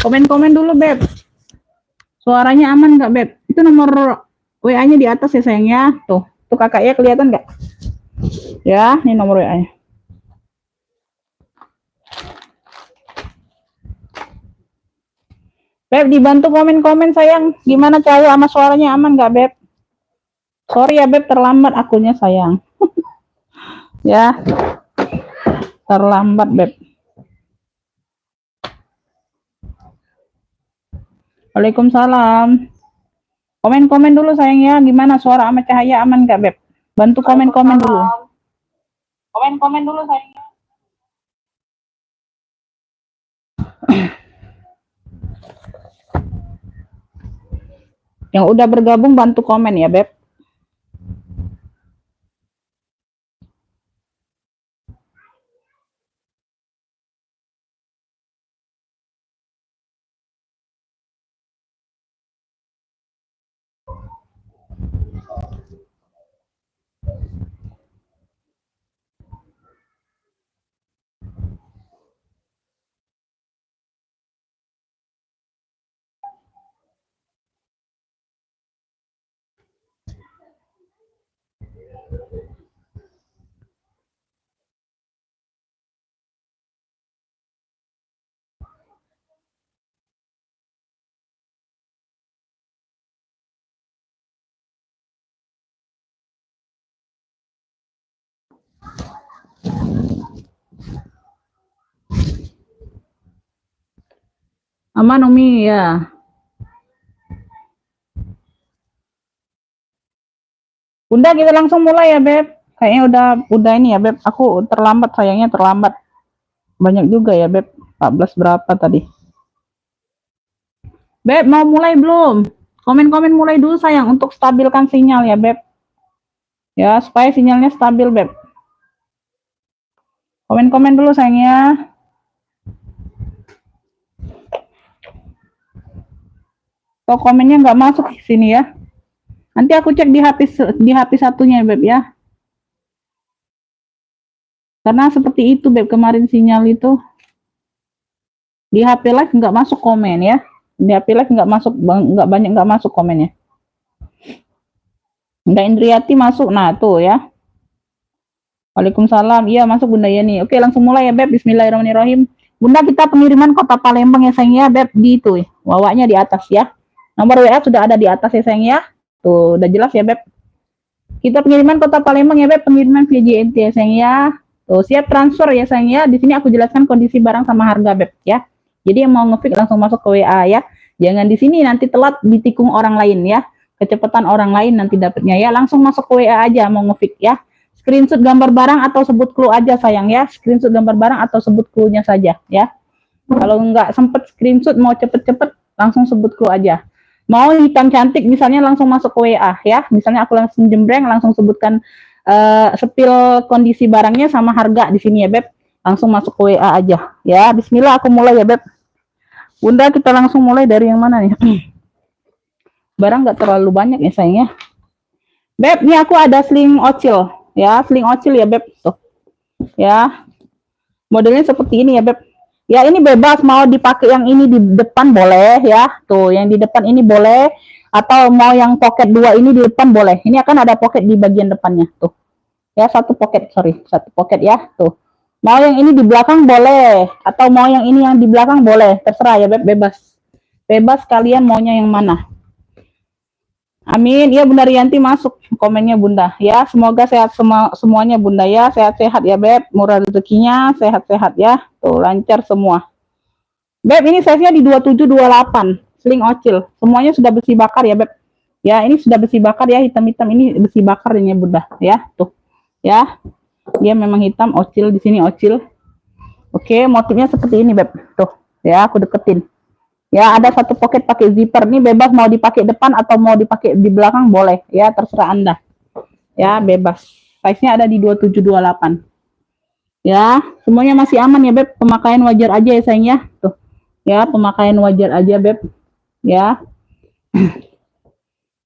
Komen-komen dulu, Beb. Suaranya aman nggak, Beb? Itu nomor WA-nya di atas ya, sayang ya. Tuh kakak ya, kelihatan nggak? Ya, ini nomor WA-nya. Beb, dibantu komen-komen sayang. Gimana cahaya sama suaranya aman nggak, Beb? Sorry ya, Beb, terlambat akunnya sayang. Ya, terlambat, Beb. Waalaikumsalam. Komen-komen dulu sayang ya, gimana suara sama cahaya aman nggak, Beb? Bantu komen-komen dulu. Komen-komen dulu sayang. Yang udah bergabung bantu komen ya, Beb. Aman Umi ya. Bunda kita langsung mulai ya, Beb. Kayaknya udah ini ya, Beb. Aku terlambat sayangnya terlambat. Banyak juga ya, Beb. 14 berapa tadi? Beb, mau mulai belum? Komen-komen mulai dulu sayang untuk stabilkan sinyal ya, Beb. Ya, supaya sinyalnya stabil, Beb. Komen-komen dulu sayang ya. Kok komennya nggak masuk di sini ya? Nanti aku cek di HP satunya, Beb ya. Karena seperti itu, Beb, kemarin sinyal itu di HP live nggak masuk komen ya. Di HP live nggak masuk komennya. Bunda Indriati masuk, nah tuh ya. Waalaikumsalam, iya masuk Bunda Yani. Oke langsung mulai ya, Beb. Bismillahirrahmanirrahim. Bunda, kita pengiriman kota Palembang ya sayang ya, Beb. Di itu wawanya di atas ya. Nomor WA sudah ada di atas ya sayang ya. Tuh udah jelas ya, Beb. Kita pengiriman kota Palembang ya, Beb. Pengiriman via JNT ya sayang ya. Tuh siap transfer ya sayang ya. Di sini aku jelaskan kondisi barang sama harga, Beb ya. Jadi yang mau ngefix langsung masuk ke WA ya. Jangan di sini nanti telat ditikung orang lain ya. Kecepatan orang lain nanti dapatnya ya. Langsung masuk ke WA aja mau ngefix ya. Screenshot gambar barang atau sebut clue aja sayang ya. Screenshot gambar barang atau sebut clue-nya saja ya. Kalau nggak sempet screenshot mau cepet-cepet langsung sebut clue aja. Mau hitam cantik misalnya langsung masuk ke WA ya. Misalnya aku langsung jembreng langsung sebutkan sepil kondisi barangnya sama harga di sini ya, Beb. Langsung masuk ke WA aja ya. Bismillah aku mulai ya, Beb. Bunda kita langsung mulai dari yang mana nih? Barang nggak terlalu banyak ya sayang ya. Beb, ini aku ada sling ocil ya, sling ocil ya, Beb. Tuh. Ya. Modelnya seperti ini ya, Beb. Ya, ini bebas mau dipakai yang ini di depan boleh ya. Tuh, yang di depan ini boleh atau mau yang pocket 2 ini di depan boleh. Ini akan ada pocket di bagian depannya tuh. Ya, satu pocket ya. Tuh. Mau yang ini di belakang boleh atau mau yang ini yang di belakang boleh. Terserah ya, Beb, bebas. Bebas kalian maunya yang mana. Amin. Ya Bunda Rianti masuk komennya Bunda. Ya semoga sehat semuanya Bunda ya. Sehat-sehat ya Beb. Murah rezekinya. Sehat-sehat ya. Tuh lancar semua. Beb ini size-nya di 27-28. Sling ocil. Semuanya sudah besi bakar ya Beb. Ya ini sudah besi bakar ya. Hitam-hitam ini besi bakar ini Bunda. Ya tuh. Ya. Dia memang hitam ocil. Di sini ocil. Oke motifnya seperti ini Beb. Tuh. Ya aku deketin. Ya, ada satu pocket pakai zipper. Ini bebas mau dipakai depan atau mau dipakai di belakang boleh. Ya, terserah Anda. Ya, bebas. Size-nya ada di 27-28. Ya, semuanya masih aman ya, Beb. Pemakaian wajar aja ya, sayang ya. Tuh. Ya, pemakaian wajar aja, Beb. Ya.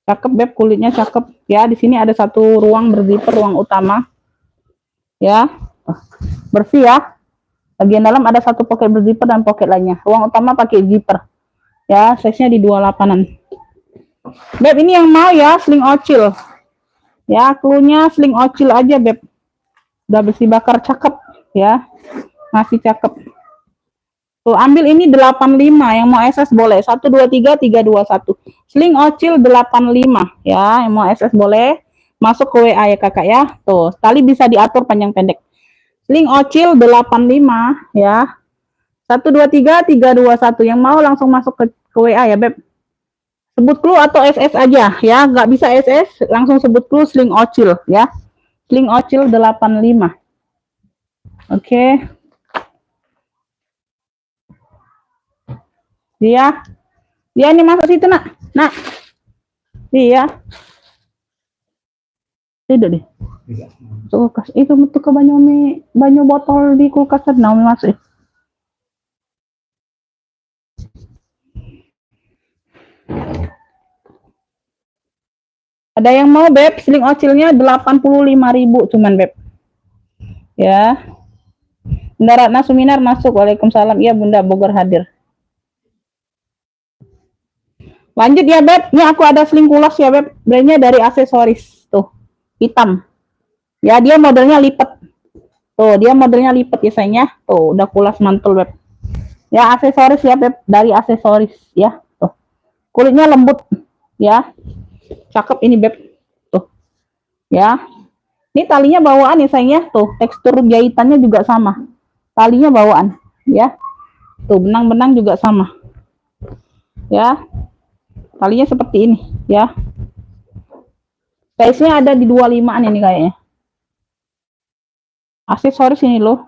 Cakep, Beb. Kulitnya cakep. Ya, di sini ada satu ruang berzipper, ruang utama. Ya. Bersih ya. Bagian dalam ada satu pocket berzipper dan pocket lainnya. Ruang utama pakai zipper. Ya, size-nya di 28-an. Beb, ini yang mau ya, sling ocil. Ya, cluenya sling ocil aja, Beb. Udah besi bakar cakep, ya. Masih cakep. Tuh, ambil ini 85, yang mau SS boleh. 1, 2, 3, 3, 2, 1. Sling ocil 85, ya. Yang mau SS boleh. Masuk ke WA ya kakak ya. Tuh, tali bisa diatur panjang pendek. Sling ocil 85 ya. 1, 2, 3, 3, 2, 1. Yang mau langsung masuk ke WA ya, Beb. Sebut clue atau SS aja ya. Nggak bisa SS, langsung sebut clue sling ocil ya. Sling ocil 85. Oke. Dia ini masuk situ, Nak. Nak. Iya. Tidak deh. Kulkas. Itu metu ke banyu botol di kulkas ada masuk. Ada yang mau, Beb? Sling ocilnya 85.000 cuman, Beb. Ya. Bunda Ratna Suminar masuk. Waalaikumsalam. Iya, Bunda Bogor hadir. Lanjut ya, Beb. Ini aku ada sling kulas ya, Beb. Brandnya dari aksesoris. Tuh. Hitam. Ya, dia modelnya lipat. Tuh, dia modelnya lipat ya, sayangnya. Tuh, udah kulas mantul, Beb. Ya, aksesoris ya, Beb. Dari aksesoris ya. Tuh. Kulitnya lembut. Ya. Cakep ini, Beb. Tuh. Ya. Ini talinya bawaan ya, sayangnya. Tuh, tekstur jahitannya juga sama. Talinya bawaan. Ya. Tuh, benang-benang juga sama. Ya. Talinya seperti ini. Ya. Size-nya ada di 25-an ini kayaknya. Aksesoris ini loh.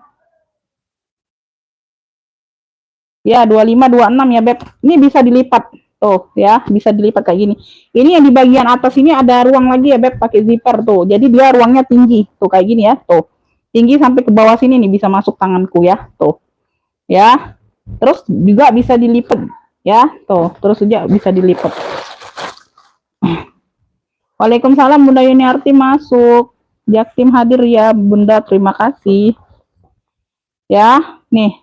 Ya, 25, 26 ya, Beb. Ini bisa dilipat. Tuh, ya, bisa dilipat kayak gini. Ini yang di bagian atas ini ada ruang lagi ya, Beb, pakai zipper tuh. Jadi dia ruangnya tinggi. Tuh, kayak gini ya. Tuh. Tinggi sampai ke bawah sini nih, bisa masuk tanganku ya. Tuh. Ya. Terus juga bisa dilipat ya. Tuh, terus juga bisa dilipat. Waalaikumsalam, Bunda Yuniarti masuk. Jaktim hadir ya, Bunda. Terima kasih. Ya, nih.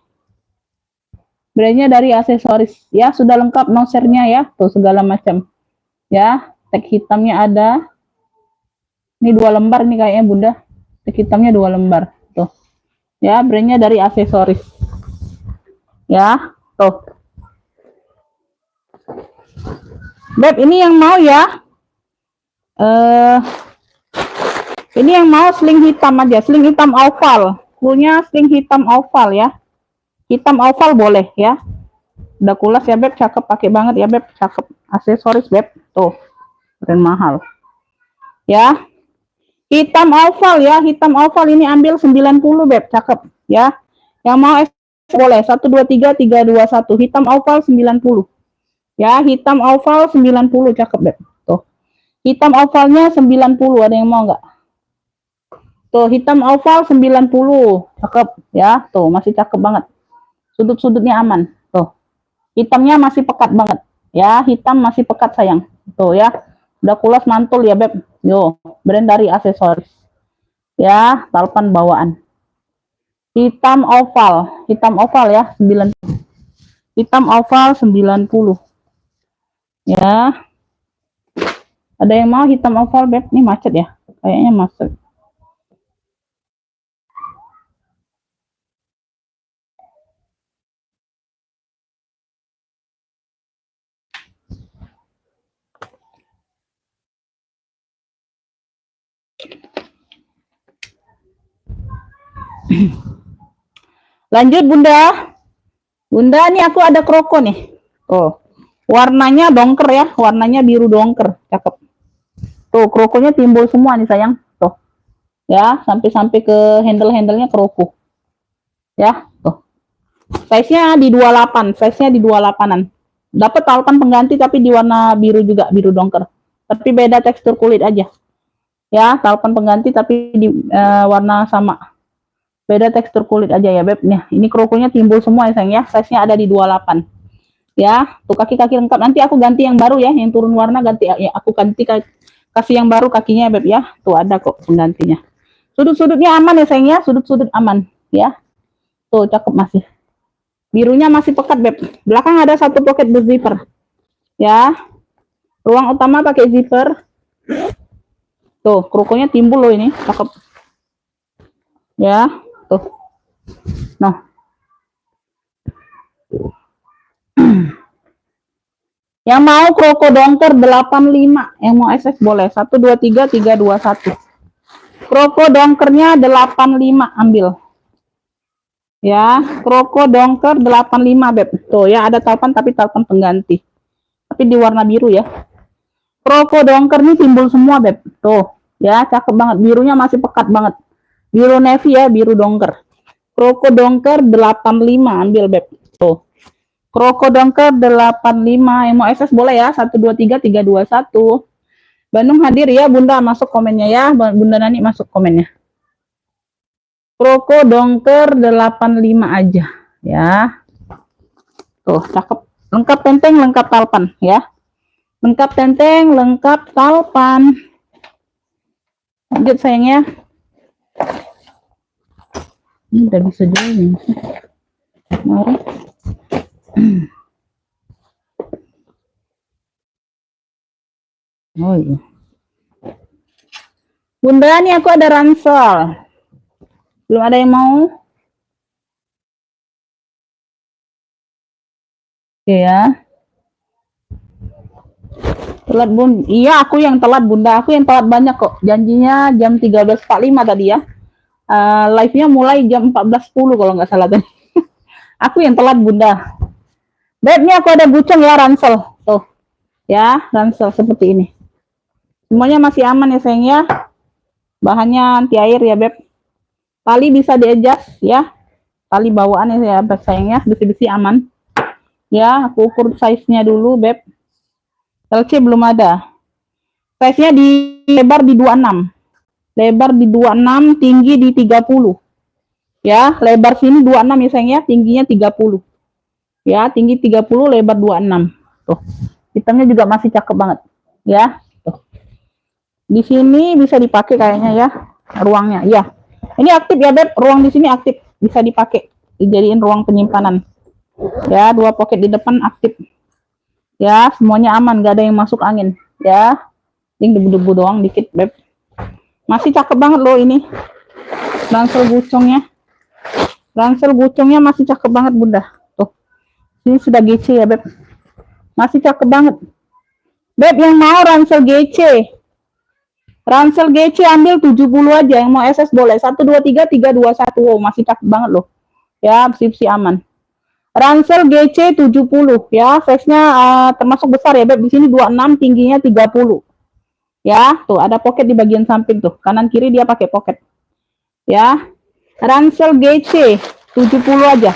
Brandnya dari aksesoris ya, sudah lengkap nosernya ya, tuh segala macam ya. Tag hitamnya ada, ini 2 lembar nih kayaknya Bunda. Tag hitamnya 2 lembar tuh ya. Brandnya dari aksesoris ya. Tuh, Beb, ini yang mau ya, ini yang mau sling hitam aja, sling hitam oval, punya sling hitam oval ya. Hitam oval boleh ya. Udah kulas ya, Beb. Cakep, pakai banget ya, Beb. Cakep. Aksesoris, Beb. Tuh. Brand mahal. Ya. Hitam oval ya. Hitam oval ini ambil 90, Beb. Cakep ya. Yang mau boleh. 1, 2, 3, 3, 2, 1. Hitam oval 90. Ya, hitam oval 90. Cakep, Beb. Tuh. Hitam ovalnya 90. Ada yang mau nggak? Tuh, hitam oval 90. Cakep ya. Tuh, masih cakep banget. Sudut-sudutnya aman. Tuh. Hitamnya masih pekat banget. Ya, hitam masih pekat sayang. Tuh ya. Udah kulas mantul ya, Beb. Yo, brand dari aksesoris. Ya, talpan bawaan. Hitam oval. Hitam oval ya, 90. Hitam oval 90. Ya. Ada yang mau hitam oval, Beb? Ini macet ya. Kayaknya macet. Lanjut, Bunda. Bunda, nih aku ada kroko nih. Oh, warnanya dongker ya, warnanya biru dongker, cakep. Tuh, krokonya timbul semua nih sayang. Tuh, ya, sampai ke handle-handlenya kroko. Ya, tuh. Size-nya di 28, size-nya di 28-an. Dapat talpan pengganti tapi di warna biru juga, biru dongker. Tapi beda tekstur kulit aja. Ya, talpan pengganti tapi di warna sama. Beda tekstur kulit aja ya, Beb. Nih, ini krokonya timbul semua ya, sayang ya. Size-nya ada di 28. Ya, tuh kaki-kaki lengkap. Nanti aku ganti yang baru ya, yang turun warna ganti ya. Aku ganti kasih yang baru kakinya, Beb ya. Tuh ada kok penggantinya. Sudut-sudutnya aman ya, sayang ya. Sudut-sudut aman ya. Tuh, cakep masih. Birunya masih pekat, Beb. Belakang ada satu pocket berzipper. Ya. Ruang utama pakai zipper. Tuh, krokonya timbul loh ini. Cakep. Ya. Tuh. Nah. Yang mau kroko dongker 85, yang mau SS boleh. 1 2 3 3 2 1. Kroko dongkernya 85 ambil. Ya, kroko dongker 85, Beb. Tuh ya, ada talpan tapi talpan pengganti. Tapi di warna biru ya. Kroko dongker nih timbul semua, Beb. Tuh, ya, cakep banget. Birunya masih pekat banget. Biru navy ya, biru dongker. Kroko dongker 85 ambil, Beb. Tuh. Kroko dongker 85, yang mau SS boleh ya. 1 2 3 3 2 1. Bandung hadir ya, Bunda, masuk komennya ya. Bunda Nani masuk komennya. Kroko dongker 85 aja ya. Tuh, cakep. Lengkap tenteng, lengkap talpan ya. Lengkap tenteng, lengkap talpan. Lanjut sayangnya. Ini udah bisa jual nih. Mari. Oh iya. Bunda, nih aku ada ransel. Belum ada yang mau? Oke ya. Telat, Bun. Iya, aku yang telat, Bunda. Aku yang telat banyak kok. Janjinya jam 13.45 tadi ya. Live-nya mulai jam 14.10 kalau nggak salah tadi. Aku yang telat, Bunda. Beb, ini aku ada bucong ya, ransel. Tuh. Ya, ransel seperti ini. Semuanya masih aman ya, sayang ya. Bahannya anti air ya, Beb. Tali bisa di-adjust ya. Tali bawaan ya, Beb, sayang ya. Besi-besi aman. Ya, aku ukur size-nya dulu, Beb. LC belum ada. Size-nya di lebar di 26. Lebar di 26, tinggi di 30. Ya, lebar sini 26 ya, sayang ya. Tingginya 30. Ya, tinggi 30, lebar 26. Tuh. Hitamnya juga masih cakep banget. Ya. Tuh. Di sini bisa dipakai kayaknya ya. Ruangnya. Ya. Ini aktif ya, Beb. Ruang di sini aktif. Bisa dipakai. Dijadiin ruang penyimpanan. Ya, 2 pocket di depan aktif. Ya, semuanya aman, gak ada yang masuk angin. Ya, ini debu-debu doang dikit, Beb. Masih cakep banget loh ini. Ransel gucongnya. Ransel gucongnya masih cakep banget, Bunda. Tuh. Ini sudah GC ya, Beb. Masih cakep banget. Beb, yang mau ransel GC. Ransel GC ambil 70 aja. Yang mau SS boleh. 1 2 3 3 2 1. Oh, masih cakep banget loh. Ya, bersih-bersih aman. Ransel GC 70 ya, size-nya termasuk besar ya, Beb. Di sini 26, tingginya 30. Ya, tuh ada pocket di bagian samping tuh. Kanan kiri dia pakai pocket. Ya. Ransel GC 70 aja.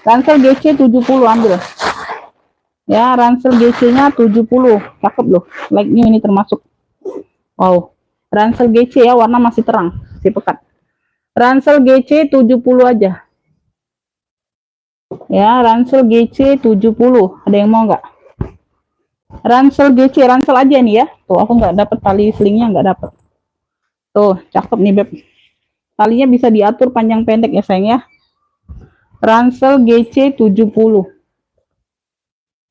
Ransel GC 70 ambil. Ya, ransel GC-nya 70. Cakep loh. Like-nya ini termasuk. Wow. Ransel GC ya, warna masih terang, masih pekat. Ransel GC 70 aja. Ya, ransel GC 70. Ada yang mau nggak? Ransel GC, ransel aja nih ya. Tuh, aku nggak dapet tali slingnya, nggak dapet. Tuh, cakep nih, Beb. Talinya bisa diatur panjang pendek ya, sayang ya. Ransel GC 70.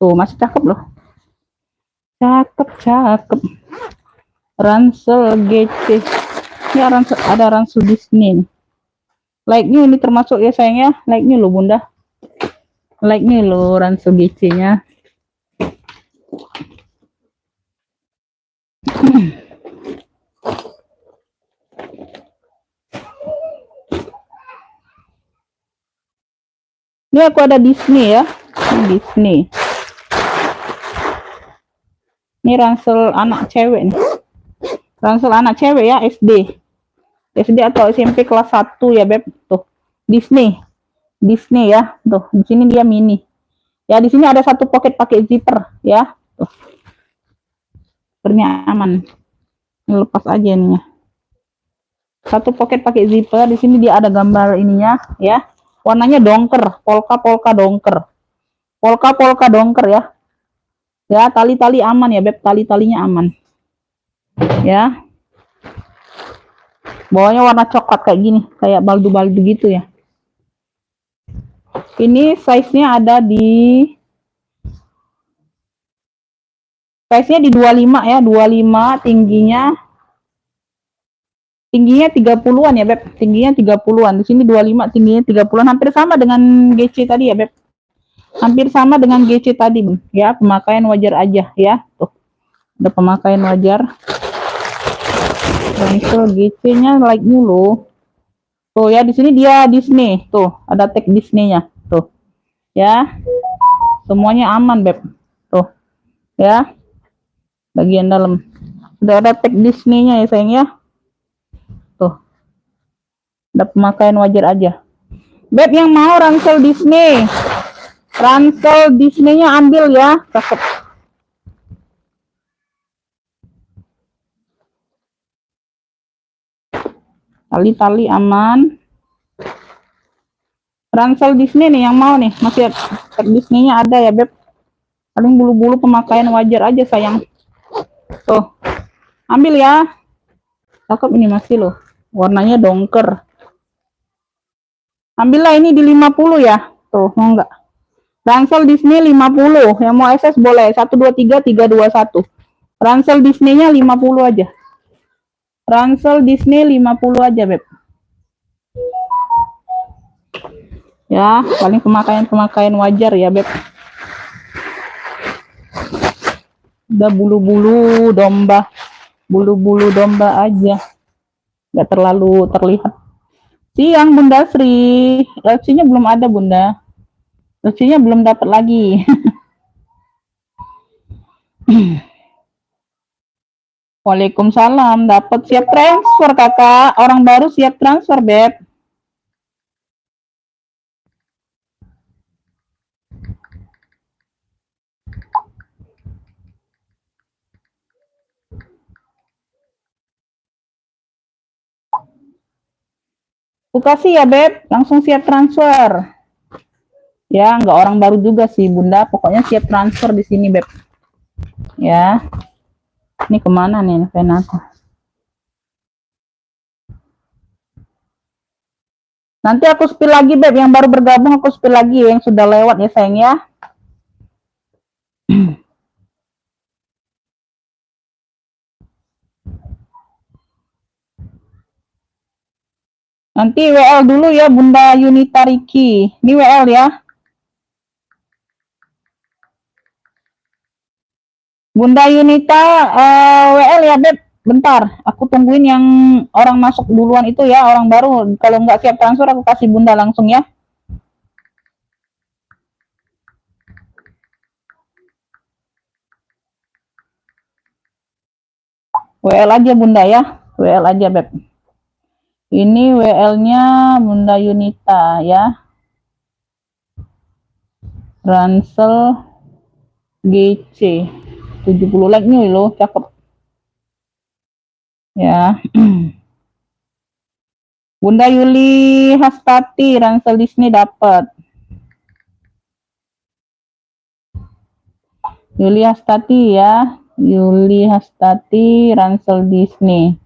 Tuh, masih cakep loh. Cakep, cakep. Ransel GC. Ya, ransel, ada ransel Disney. Like-nya ini termasuk ya, sayang ya. Like-nya loh, Bunda. Like-nya loh, ransel GC-nya. Ini aku ada Disney ya. Ini Disney. Ini ransel anak cewek nih. Ransel anak cewek ya, SD. SD atau SMP kelas 1 ya, Beb. Tuh. Disney. Disney ya. Tuh, di sini dia mini. Ya, di sini ada satu pocket pakai zipper ya. Tuh. Zippernya aman. Lepas aja ininya. Satu pocket pakai zipper. Di sini dia ada gambar ininya ya. Warnanya dongker, polka dongker. Polka dongker ya. Ya, tali-tali aman ya, Beb. Tali-talinya aman. Ya. Bawahnya warna coklat kayak gini, kayak baldu-baldu gitu ya. Ini size-nya ada di 25 ya, 25 tingginya 30-an ya, Beb. Tingginya 30-an. Di sini 25, tingginya 30-an, hampir sama dengan GC tadi ya, Beb. Hampir sama dengan GC tadi, Beb. Ya, pemakaian wajar aja ya. Tuh. Ada pemakaian wajar. Ransel GC-nya like dulu. Tuh ya, di sini dia Disney. Tuh, ada tag Disney-nya. Tuh. Ya. Semuanya aman, Beb. Tuh. Ya. Bagian dalam. Udah ada tag Disney-nya ya, sayang ya. Tuh. Ada pemakaian wajar aja. Beb yang mau ransel Disney. Ransel Disney-nya ambil ya. Cakep. Tali-tali aman. Ransel Disney nih yang mau nih. Masih tag Disney-nya ada ya, Beb. Paling bulu-bulu pemakaian wajar aja, sayang. Tuh. Ambil ya. Cakep ini masih loh. Warnanya dongker. Ambillah ini di 50 ya. Tuh, mau enggak? Ransel Disney 50. Yang mau SS boleh. 123 321. Ransel Disney-nya 50 aja. Ransel Disney 50 aja, Beb. Ya, paling pemakaian wajar ya, Beb. Udah bulu-bulu domba. Bulu-bulu domba aja. Nggak terlalu terlihat. Siang, Bunda Sri. LC-nya belum ada, Bunda. LC-nya belum dapat lagi. Waalaikumsalam. Dapat, siap transfer, Kakak. Orang baru siap transfer, Beb. Aku kasih ya, Beb. Langsung siap transfer. Ya, nggak orang baru juga sih, Bunda. Pokoknya siap transfer di sini, Beb. Ya. Ini kemana nih, Renata? Nanti aku spill lagi, Beb. Yang baru bergabung aku spill lagi. Yang sudah lewat ya, sayang ya. Nanti WL dulu ya, Bunda Yunita Riki. Ini WL ya. Bunda Yunita WL ya, Beb. Bentar, aku tungguin yang orang masuk duluan itu ya, orang baru. Kalau nggak siap transfer, aku kasih Bunda langsung ya. WL aja, Bunda ya. WL aja, Beb. Ini WL-nya Bunda Yunita ya. Ransel GC 70 like nih loh, cakep ya. Bunda Yuli Hastati ransel Disney dapat. Yuli Hastati ya, Yuli Hastati ransel Disney.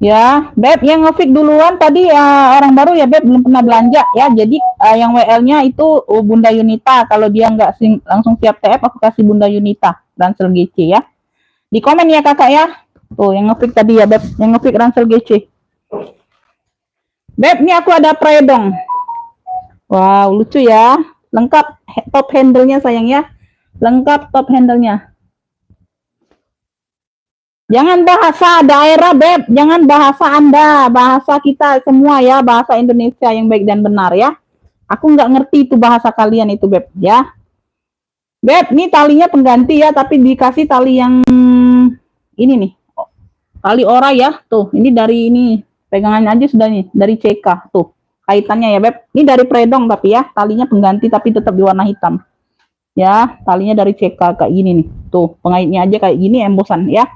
Ya, Beb, yang ngefik duluan tadi orang baru ya, Beb, belum pernah belanja ya. Jadi yang WL-nya itu Bunda Yunita. Kalau dia nggak langsung siap TF, aku kasih Bunda Yunita ransel GC ya. Di komen ya, Kakak ya. Tuh, yang ngefik tadi ya, Beb, yang ngefik ransel GC. Beb, ini aku ada predong. Wow, lucu ya. Lengkap top handle-nya, sayang ya. Lengkap top handle-nya. Jangan bahasa daerah, Beb. Jangan bahasa Anda. Bahasa kita semua ya. Bahasa Indonesia yang baik dan benar ya. Aku nggak ngerti itu bahasa kalian itu, Beb. Ya. Beb, ini talinya pengganti ya. Tapi dikasih tali yang ini nih. Tali ora ya. Tuh, ini dari ini. Pegangan aja sudah nih. Dari CK. Tuh, kaitannya ya, Beb. Ini dari predong tapi ya. Talinya pengganti tapi tetap di warna hitam. Ya, talinya dari CK kayak gini nih. Tuh, pengaitnya aja kayak gini, embosan ya.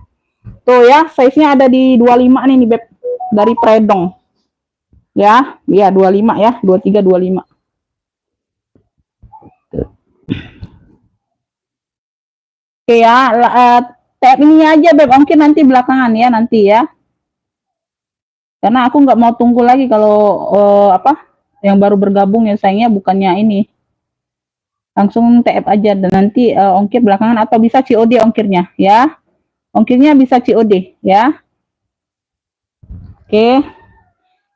Tuh ya, size-nya ada di 25 nih, Beb. Dari predong. Ya, iya 25 ya, 23 25. Tuh. Oke ya, Tap ini aja Beb, ongkir nanti belakangan ya, nanti ya. Karena aku nggak mau tunggu lagi kalau apa yang baru bergabung ya sayangnya, bukannya ini. Langsung TF aja dan nanti ongkir belakangan atau bisa COD ongkirnya ya. Ongkirnya bisa COD ya. Oke.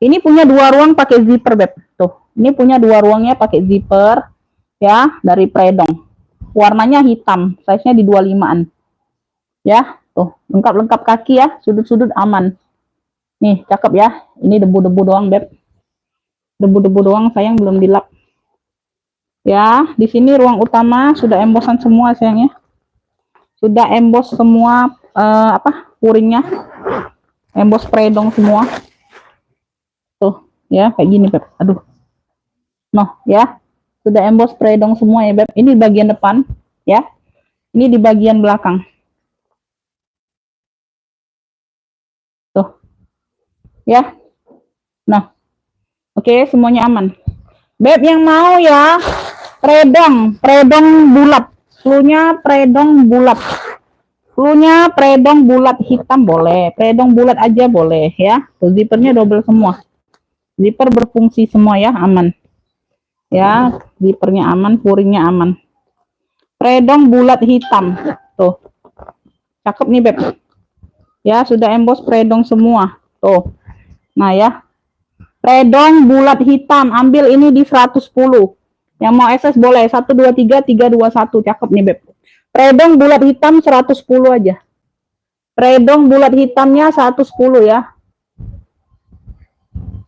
Ini punya 2 ruang pakai zipper Beb. Tuh, ini punya 2 ruangnya pakai zipper ya, dari Predong. Warnanya hitam, size-nya di 25-an. Ya, tuh, lengkap-lengkap kaki ya, sudut-sudut aman. Nih, cakep ya. Ini debu-debu doang, Beb. Debu-debu doang, sayang belum dilap. Ya, di sini ruang utama sudah embosan semua sayangnya. Sudah embos semua apa? Puringnya. Embos Predong semua. Tuh, ya, kayak gini, Beb. Aduh. Noh, ya. Sudah embos Predong semua ya, Beb. Ini bagian depan, ya. Ini di bagian belakang. Tuh. Ya. Nah. Oke, semuanya aman. Beb yang mau ya, predong bulat. Flunya predong bulat. Flunya predong bulat hitam boleh. Predong bulat aja boleh ya. Tuh, zippernya double semua. Zipper berfungsi semua ya, aman. Ya, zippernya aman, puringnya aman. Predong bulat hitam. Tuh. Cakep nih, Beb. Ya, sudah embos predong semua. Tuh. Nah ya. Predong bulat hitam, ambil ini di 110. Yang mau SS boleh, 123 321. Cakep nih, Beb. Predong bulat hitam 110 aja. Predong bulat hitamnya 110 ya.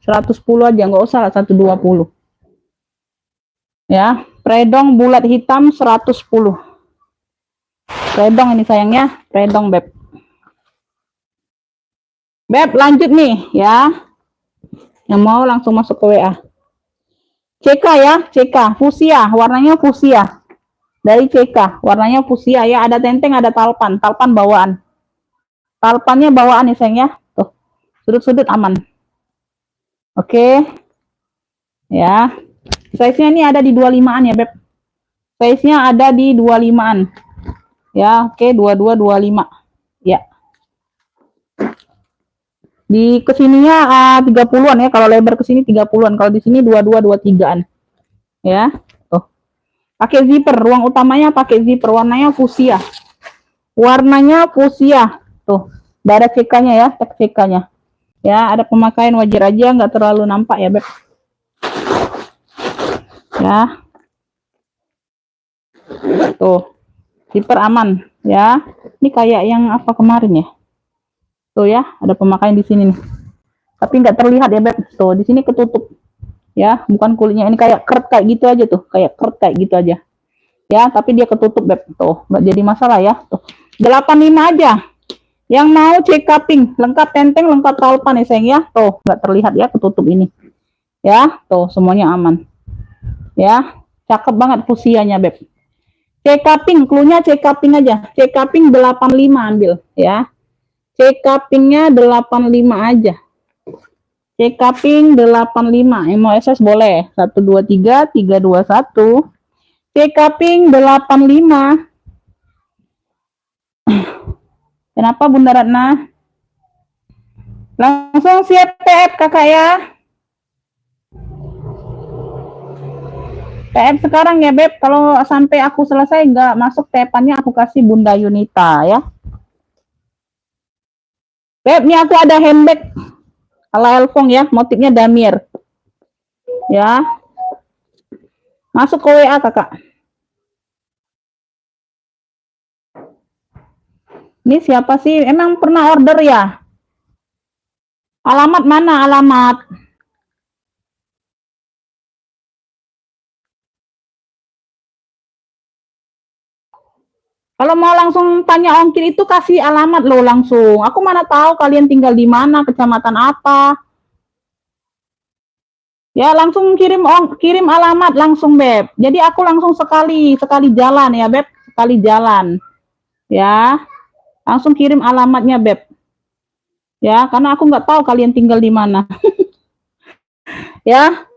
110 aja, nggak usah 120. Ya, predong bulat hitam 110. Predong ini sayangnya, predong Beb. Beb, lanjut nih ya. Yang mau langsung masuk ke WA. CK ya, CK, fusia, warnanya fusia. Dari CK, warnanya fusia ya, ada tenteng, ada talpan, talpan bawaan. Talpannya bawaan ya sayang ya. Tuh, sudut-sudut aman. Oke. Ya. Size-nya ini ada di 25-an ya, Beb. Size-nya ada di 25-an. Ya, oke, 22 25. Ya. Di kesininya 30-an ya, kalau lebar ke sini 30-an, kalau di sini 22 23-an. Ya. Tuh. Pakai zipper, ruang utamanya pakai zipper, warnanya fusia. Warnanya fusia. Tuh, ada CK-nya ya, cek CK-nya. Ya, ada pemakaian wajar aja, nggak terlalu nampak ya, Beb. Ya. Tuh. Zipper aman, ya. Ini kayak yang apa kemarin ya? Tuh ya, ada pemakaian di sini nih. Tapi nggak terlihat ya, Beb. Tuh, di sini ketutup. Ya, bukan kulitnya, ini kayak keret kayak gitu aja tuh, kayak keret kayak gitu aja. Ya, tapi dia ketutup, Beb. Tuh, nggak jadi masalah ya. Tuh. 85 aja. Yang mau cek cupping, lengkap tenteng, lengkap talpan ya sayang ya. Tuh, nggak terlihat ya ketutup ini. Ya, tuh semuanya aman. Ya, cakep banget fusianya, Beb. Cek cupping, cluenya cek cupping aja. Cek cupping 85 ambil ya. Cek cuppingnya 85 aja. Cek cupping 85. Yang mau SS boleh. 123 321. Cek cupping 85. Kenapa Bunda Ratna? Langsung siap TF kakak ya. TF sekarang ya Beb. Kalau sampai aku selesai nggak masuk TF-annya aku kasih Bunda Yunita ya. Beb, ini aku ada handbag ala Elfong ya, motifnya Damir. Ya. Masuk ke WA kakak. Ini siapa sih? Emang pernah order ya? Alamat mana alamat? Kalau mau langsung tanya ongkir itu kasih alamat lo langsung. Aku mana tahu kalian tinggal di mana, kecamatan apa. Ya langsung kirim alamat langsung Beb. Jadi aku langsung sekali jalan ya Beb, sekali jalan. Ya. Langsung kirim alamatnya Beb. Ya, karena aku nggak tahu kalian tinggal di mana. Ya.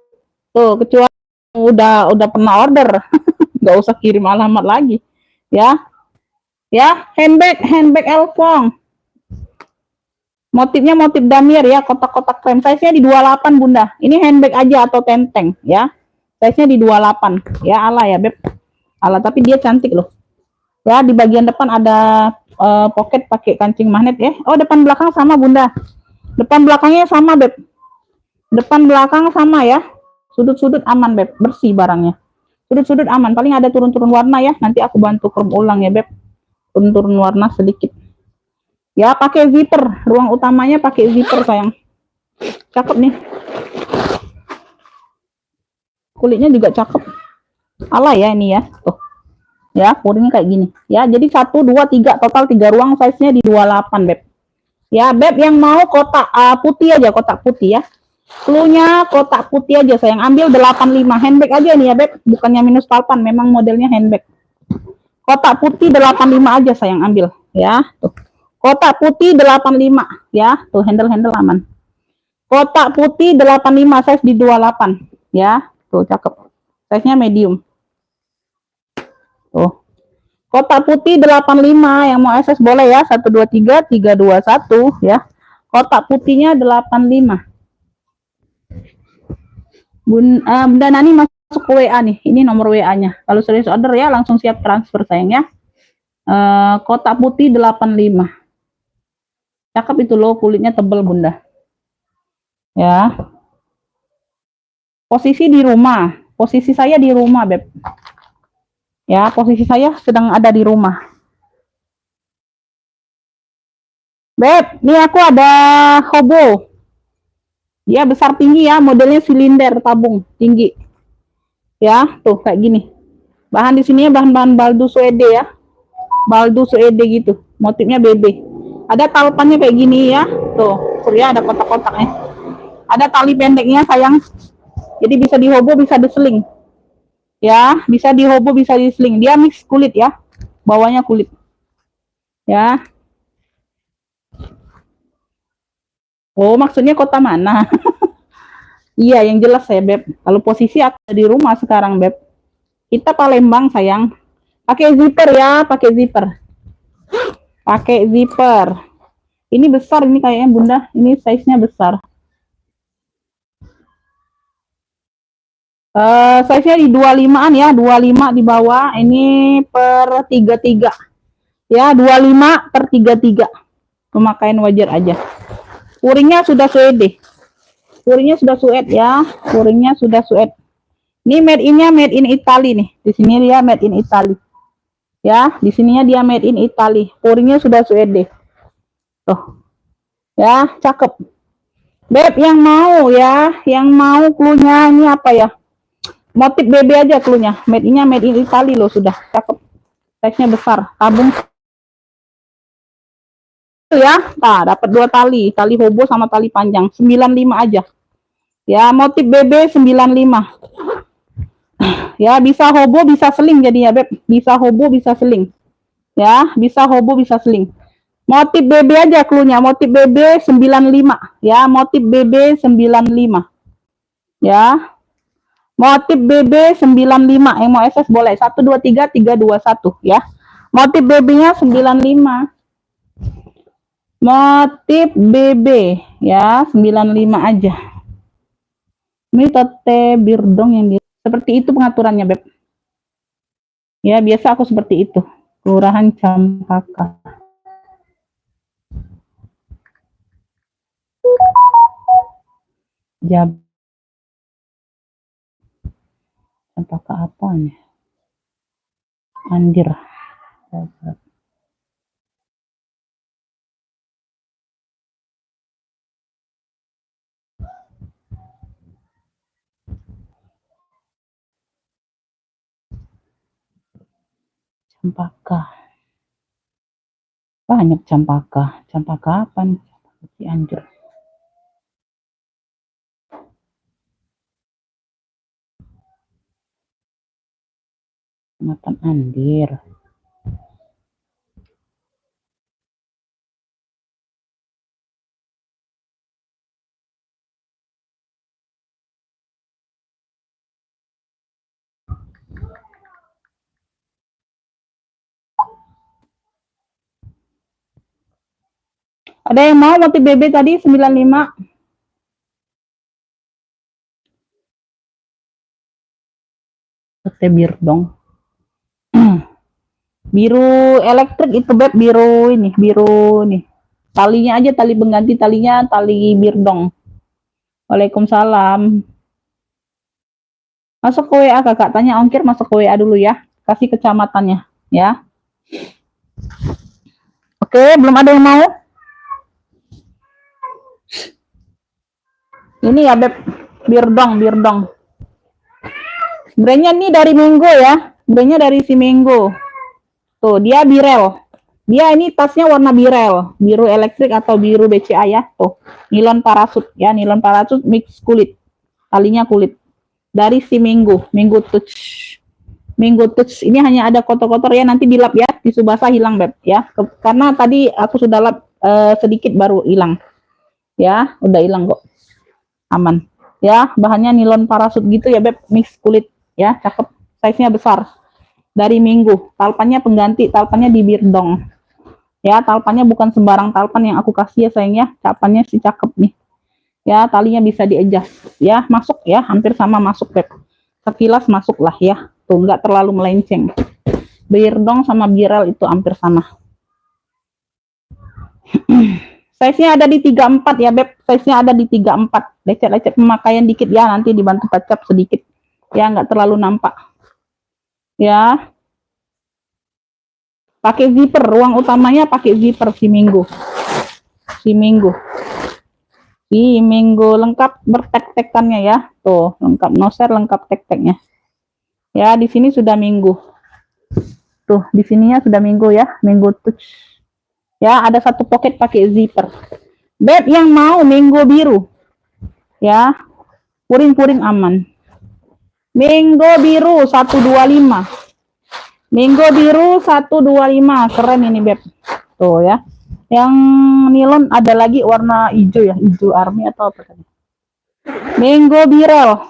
Tuh, kecuali udah pernah order. Nggak usah kirim alamat lagi. Ya. Ya, handbag Elfong. Motifnya motif damir ya, kotak-kotak frame. Size-nya di 28 Bunda. Ini handbag aja atau tenteng ya. Size-nya di 28. Ya, ala ya, Beb. Ala, tapi dia cantik loh. Ya, di bagian depan ada pocket pakai kancing magnet ya. Oh, depan belakang sama Bunda. Depan belakangnya sama, Beb. Depan belakang sama ya. Sudut-sudut aman, Beb. Bersih barangnya. Sudut-sudut aman. Paling ada turun-turun warna ya. Nanti aku bantu chrome ulang ya, Beb. Turun-turun warna sedikit. Ya, pakai zipper. Ruang utamanya pakai zipper, sayang. Cakep nih. Kulitnya juga cakep. Ala ya ini ya. Tuh. Ya, kuringnya kayak gini. Ya, jadi 1 2 3 total 3 ruang, size-nya di 28, Beb. Ya, Beb yang mau kotak putih aja, kotak putih ya. Cluenya kotak putih aja, sayang. Ambil 85 handbag aja nih ya, Beb. Bukannya minus palpan, memang modelnya handbag. Kotak putih 85 aja, sayang, ambil ya. Tuh. Kotak putih 85 ya. Tuh, handle-handle aman. Kotak putih 85, size di 28 ya. Tuh, cakep. Size-nya medium. Tuh. Kotak putih 85 yang mau SS boleh ya. 123 321 ya. Kotak putihnya 85. Bunda Nani masuk ke WA nih. Ini nomor WA-nya. Kalau serius order ya langsung siap transfer, sayang ya. Kotak putih 85. Cakep itu loh, kulitnya tebel Bunda. Ya. Posisi di rumah. Posisi saya di rumah, Beb. Ya, posisi saya sedang ada di rumah. Beb, nih aku ada hobo. Dia besar tinggi ya, modelnya silinder tabung tinggi. Ya, tuh kayak gini. Bahan di sini bahan-bahan baldu Swede ya. Baldu Swede gitu. Motifnya BB. Ada talpannya kayak gini ya. Tuh, surya ada kotak-kotaknya. Ada tali pendeknya, sayang. Jadi bisa dihobo, bisa diseling. Ya, bisa dihobo, bisa diseling. Dia mix kulit ya. Bawahnya kulit. Ya. Oh, maksudnya kota mana? Iya, yang jelas ya, Beb. Kalau posisi aku di rumah sekarang, Beb. Kita Palembang, sayang. Pakai zipper ya, pakai zipper. Pakai zipper. Ini besar, ini kayaknya Bunda. Ini size-nya besar. Size-nya di 25-an ya, 25 di bawah. Ini per 33. Ya, 25 per 33. Pemakaian wajar aja. Kuringnya sudah suede. Kuringnya sudah suede ya. Kuringnya sudah suede. Ini made in-nya made in Italy nih. Di sini dia made in Italy. Ya, di sininya dia made in Italy. Kuringnya sudah suede. Tuh. Ya, cakep. Beb, yang mau ya, yang mau cluenya ini apa ya? Motif BB aja cluenya. Made in-nya made in Italy loh, sudah cakep. Size-nya besar. Tabung ya. Nah, dapat 2 tali, tali hobo sama tali panjang. 95 aja. Ya, motif BB 95. Ya, bisa hobo, bisa seling jadi ya, Beb. Bisa hobo, bisa seling. Ya, bisa hobo, bisa seling. Motif BB aja cluenya, motif BB 95. Ya, motif BB 95. Ya. Motif BB 95 yang mau SS boleh 123 321 ya. Motif BB-nya 95. Motif BB ya 95 aja. Ini tote birdong yang di seperti itu pengaturannya, Beb. Ya, biasa aku seperti itu. Kelurahan Campaka. Jab Campaka apa nih? Andir. Campaka. Banyak Campaka. Campaka apa nih? Cianjur. Kecamatan Andir. Ada yang mau motif BB tadi 95? Oke, biru dong. Biru elektrik itu beb, biru ini, biru nih. Talinya aja, tali pengganti talinya, tali birdong. Waalaikumsalam. Masuk ke WA kakak, tanya ongkir, masuk ke WA dulu ya. Kasih kecamatannya ya. Oke, belum ada yang mau? Ini ya beb, birdong, birdong. Brandnya nih dari Mango ya. Brandnya dari si Mango. Tuh, dia birel. Dia ini tasnya warna birel, biru elektrik atau biru BCA ya. Tuh, nilon parasut ya, nilon parasut mix kulit. Talinya kulit. Dari si Mango, Mango Touch. Mango Touch ini hanya ada kotor-kotor ya, nanti dilap ya, tisu basah hilang beb ya. Karena tadi aku sudah lap sedikit baru hilang. Ya, udah hilang kok. Aman. Ya, bahannya nilon parasut gitu ya beb, mix kulit ya, cakep. Size-nya besar. Dari Minggu, talpannya pengganti, talpannya di birdong. Ya, talpannya bukan sembarang talpan yang aku kasih ya sayang ya, capannya si cakep nih. Ya, talinya bisa di-adjust ya, masuk ya, hampir sama masuk beb. Sekilas masuk lah ya, tuh nggak terlalu melenceng. Birdong sama biral itu hampir sama. Size-nya ada di 34 ya beb, size-nya ada di 34. Lecet-lecet pemakaian dikit ya, nanti dibantu kacap sedikit. Ya, nggak terlalu nampak. Ya, pakai zipper, ruang utamanya pakai zipper si Minggu. Si Minggu lengkap bertek-tekannya ya. Tuh, lengkap noser, lengkap tek-teknya. Ya, di sini sudah Minggu. Tuh, di sininya sudah Minggu ya, Minggu Touch. Ya, ada satu pocket pakai zipper. Beb yang mau Minggu biru. Ya, puring-puring aman. Minggu biru 125. Minggu biru 125, keren ini beb. Tuh ya. Yang nilon ada lagi warna hijau ya, hijau army atau apa tadi. Minggu birel.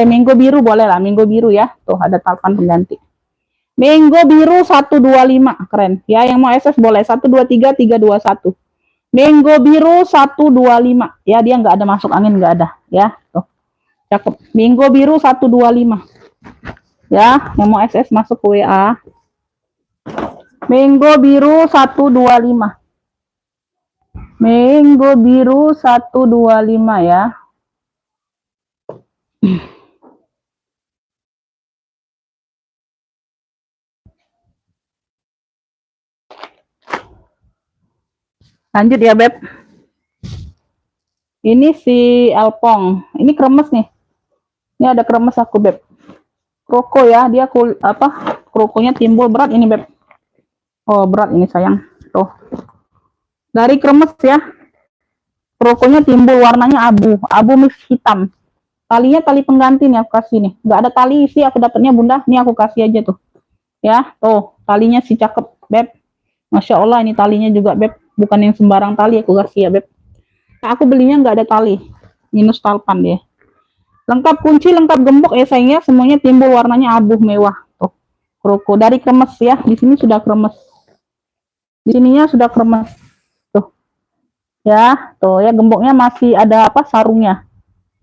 Minggu biru boleh lah, minggu biru ya. Tuh ada talpan pengganti. Minggu biru 125, keren. Ya, yang mau SS boleh 123 321. Minggu biru 125. Ya, dia nggak ada masuk angin, nggak ada ya. Tuh. Cakep. Minggu biru 125. Ya, yang mau SS masuk ke WA. Minggu biru 125. Minggu biru 125 ya. Lanjut ya beb. Ini si Alpong. Ini kremes nih. Ini ada kremes aku beb. Kroko ya, dia krokonya timbul berat ini beb. Oh berat ini sayang. Tuh. Dari kremes ya. Krokonya timbul warnanya abu, abu mix hitam. Talinya tali pengganti nih aku kasih nih. Nggak ada tali sih aku dapatnya bunda. Nih aku kasih aja tuh. Ya, tuh talinya si cakep beb. Masya Allah ini talinya juga beb. Bukan yang sembarang tali aku kasih ya beb. Nah, aku belinya nggak ada tali. Minus talpan dia. Lengkap kunci, lengkap gembok ya sayangnya. Semuanya timbul warnanya abu mewah. Tuh. Kroko dari kremes ya. Di sini sudah kremes. Di sininya sudah kremes. Tuh. Ya, tuh ya gemboknya masih ada apa sarungnya.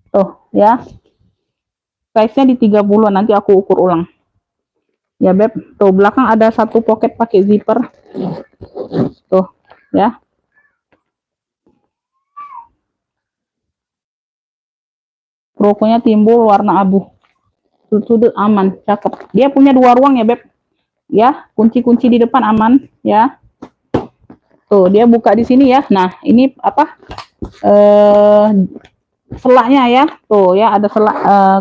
Tuh, ya. Size-nya di 30, nanti aku ukur ulang. Ya, beb. Tuh, belakang ada satu pocket pakai zipper. Tuh, ya. Krokonya timbul warna abu. Sudut aman, cakep. Dia punya 2 ruang ya, beb. Ya, kunci-kunci di depan aman, ya. Tuh, dia buka di sini ya. Nah, ini apa? Selaknya ya. Tuh ya, ada selak.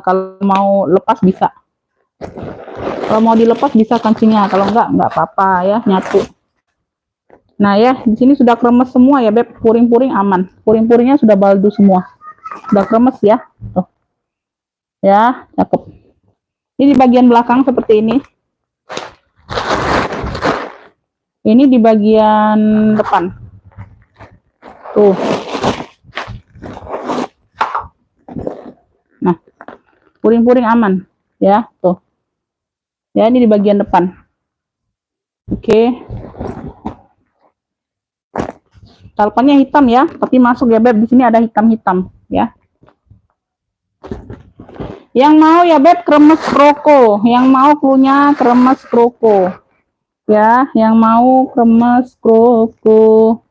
Kalau mau lepas bisa. Kalau mau dilepas bisa kancingnya. Kalau enggak apa-apa ya, nyatu. Nah ya, di sini sudah kremes semua ya, beb. Puring-puring aman. Puring-puringnya sudah baldu semua. Sudah kremes ya. Tuh. Ya, cakep. Ini di bagian belakang seperti ini. Ini di bagian depan. Tuh. Nah, puring-puring aman. Ya, tuh. Ya, ini di bagian depan. Oke. Talpannya hitam ya, tapi masuk ya beb. Di sini ada hitam-hitam ya. Yang mau ya beb kremes kroko, yang mau punya kremes kroko ya, yang mau kremes kroko.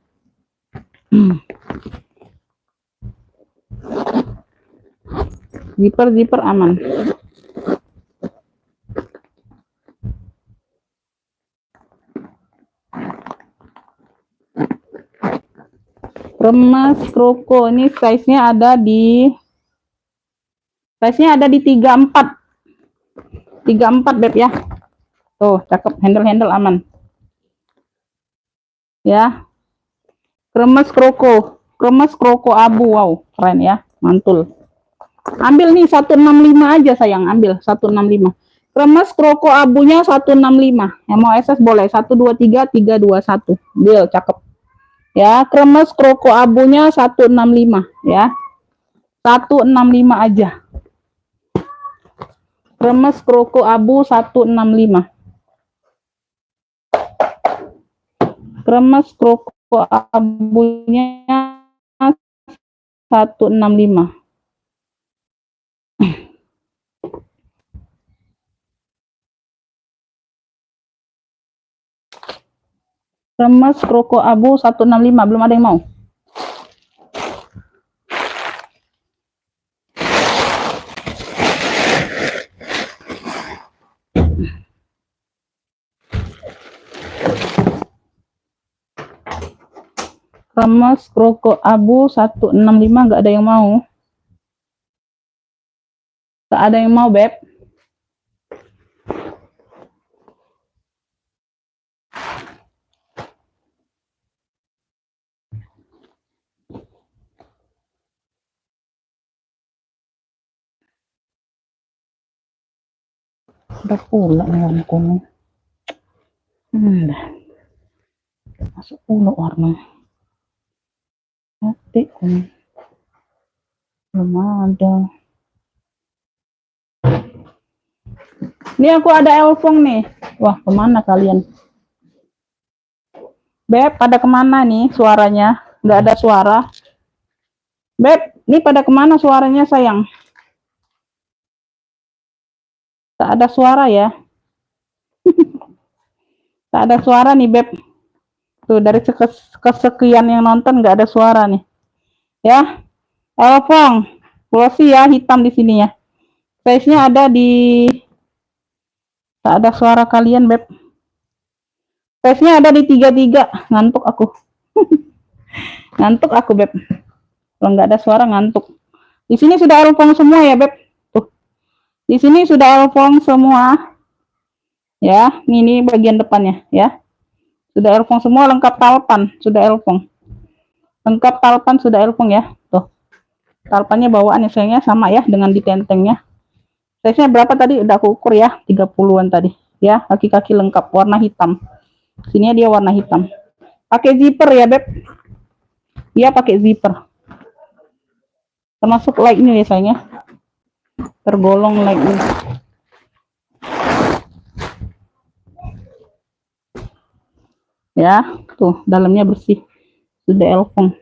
Zipper aman. Kremes kroko ini size-nya ada di 34 beb ya. Tuh cakep, handle aman ya. Kremes kroko abu, wow keren ya, mantul. Ambil nih 165 aja sayang, ambil 165. Kremes kroko abunya 165. Yang mau SS boleh 123 321. Deal, cakep. Ya, kremes kroko abunya 165 ya. 165 aja. Kremes kroko abu 165. Kremes kroko abunya 165. Kremes kroko abu 165, belum ada yang mau. Kremes kroko abu 165, nggak ada yang mau. Tak ada yang mau beb. Udah pula warna kuning. Masuk pula warna hati kuning. Belum ada. Ini aku ada elfong nih. Wah, kemana kalian? Beb, pada kemana nih suaranya? Nggak ada suara. Beb, ini pada kemana suaranya sayang? Tak ada suara ya. Tak ada suara nih beb. Tuh dari kesekian yang nonton nggak ada suara nih. Ya, elfong. Glossy ya, hitam di sini ya. Size-nya ada di. Tak ada suara kalian beb. Size-nya ada di 33. Ngantuk aku. Ngantuk aku beb. Kalau nggak ada suara ngantuk. Di sini sudah elfong semua ya beb. Tuh. Di sini sudah elfong semua. Ya, ini bagian depannya ya. Sudah elfong semua, lengkap talpan, sudah elfong. Lengkap talpan sudah elfong ya. Tuh. Talpannya bawaan sayangnya sama ya dengan di tentengnya. Size-nya berapa tadi? Udah aku ukur ya, 30-an tadi. Ya, kaki-kaki lengkap warna hitam. Sini dia warna hitam. Pakai zipper ya, Beb. Dia pakai zipper. Termasuk like ini ya sayangnya. Tergolong like ini. Ya, tuh dalamnya bersih. Sudah elfong.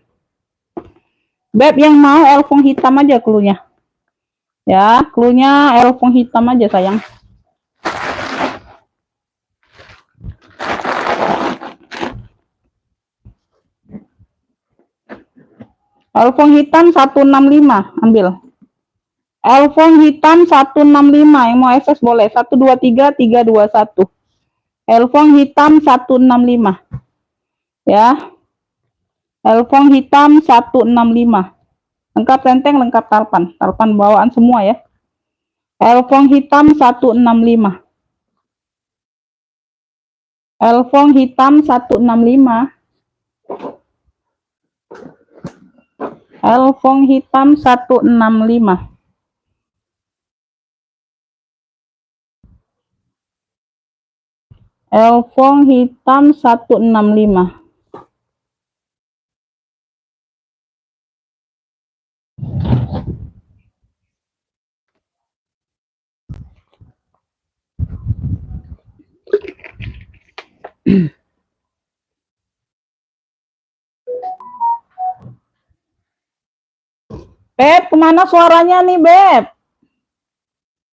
Beb yang mau elfong hitam aja klunya. Ya, klunya elfong hitam aja sayang. Elfong hitam 165, ambil. Elfong hitam 165, yang mau SS boleh. 123 321. Elfong hitam 165. Ya. Elfong hitam 165. Lengkap tenteng, lengkap talpan. Talpan bawaan semua ya. Elfong hitam 165. Elfong hitam 165. Elfong hitam 165. Elfong hitam 165. Beb, kemana suaranya nih, Beb?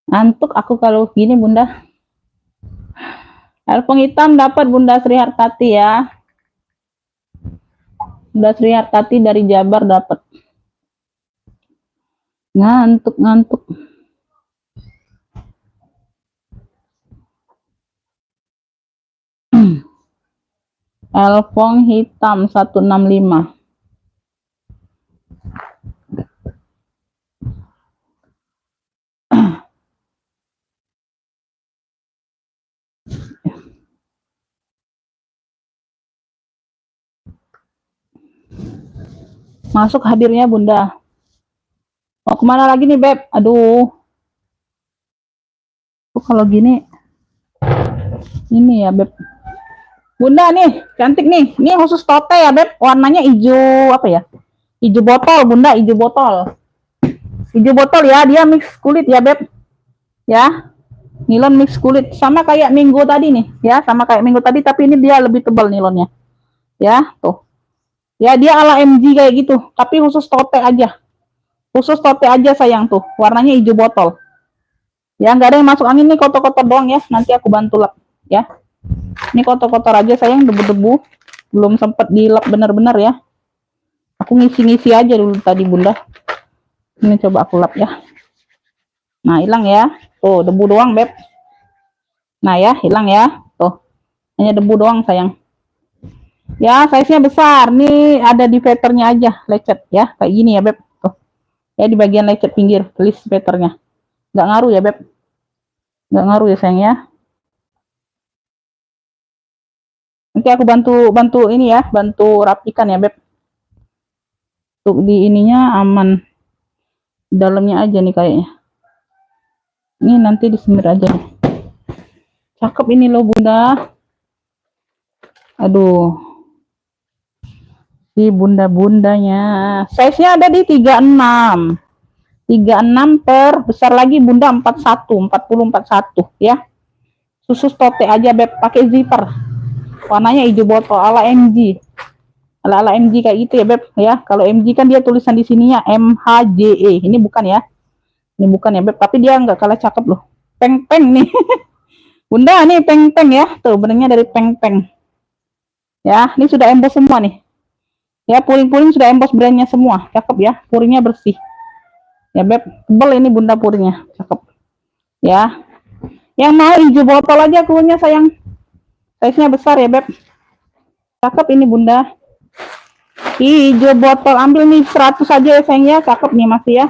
Ngantuk aku kalau gini, Bunda. Telepon hitam dapat Bunda Sri Hartati ya. Bunda Sri Hartati dari Jabar dapat. Ngantuk. Telepon hitam 165. Masuk hadirnya Bunda. Mau kemana lagi nih, Beb? Aduh. Kalau gini. Ini ya, Beb. Bunda nih, cantik nih. Ini khusus tote ya, Beb. Warnanya hijau apa ya? Hijau botol, Bunda, hijau botol. Hijau botol ya, dia mix kulit ya, Beb. Ya. Nilon mix kulit sama kayak minggu tadi nih, ya, sama kayak minggu tadi tapi ini dia lebih tebal nilonnya. Ya, tuh. Ya, dia ala MG kayak gitu, tapi khusus tote aja. Khusus tote aja sayang tuh. Warnanya hijau botol. Ya, nggak ada yang masuk angin nih, kotor-kotor doang ya. Nanti aku bantu lap ya. Ini kotor-kotor aja sayang, debu-debu. Belum sempat dilap benar-benar ya. Aku ngisi-ngisi aja dulu tadi Bunda. Ini coba aku lap ya. Nah, hilang ya. Tuh, debu doang, Beb. Nah ya, hilang ya. Tuh. Hanya debu doang sayang. Ya, size-nya besar. Nih ada di veternya aja, lecet ya. Kayak gini ya, Beb. Tuh. Ya, di bagian lecet pinggir, tulis veternya. Nggak ngaruh ya, Beb. Nggak ngaruh ya, sayang ya. Nanti aku bantu ini ya, bantu rapikan ya, Beb. Untuk di ininya aman. Dalamnya aja nih kayaknya. Ini nanti disemir aja nih. Cakep ini loh, Bunda. Aduh. Si bunda-bundanya. Size-nya ada di 36. 36 per besar lagi Bunda 41, 40, 41 ya. Khusus tote aja, Beb, pakai zipper. Warnanya hijau botol ala MG. Ala MG kayak gitu ya, Beb ya. Kalau MG kan dia tulisan di sininya MHJE. Ini bukan ya. Ini bukan ya, Beb, tapi dia nggak kalah cakep loh. Peng-peng nih. Bunda nih peng-peng ya. Tuh, benangnya dari peng-peng. Ya, ini sudah emboss semua nih. Ya, puring-puring sudah emboss brandnya semua. Cakep ya, puringnya bersih. Ya, Beb, tebel ini Bunda puringnya. Cakep. Ya. Yang mau hijau botol aja kuenya sayang. Size-nya besar ya, Beb. Cakep ini Bunda. Hijau botol, ambil nih 100 aja ya sayang ya. Cakep nih masih ya.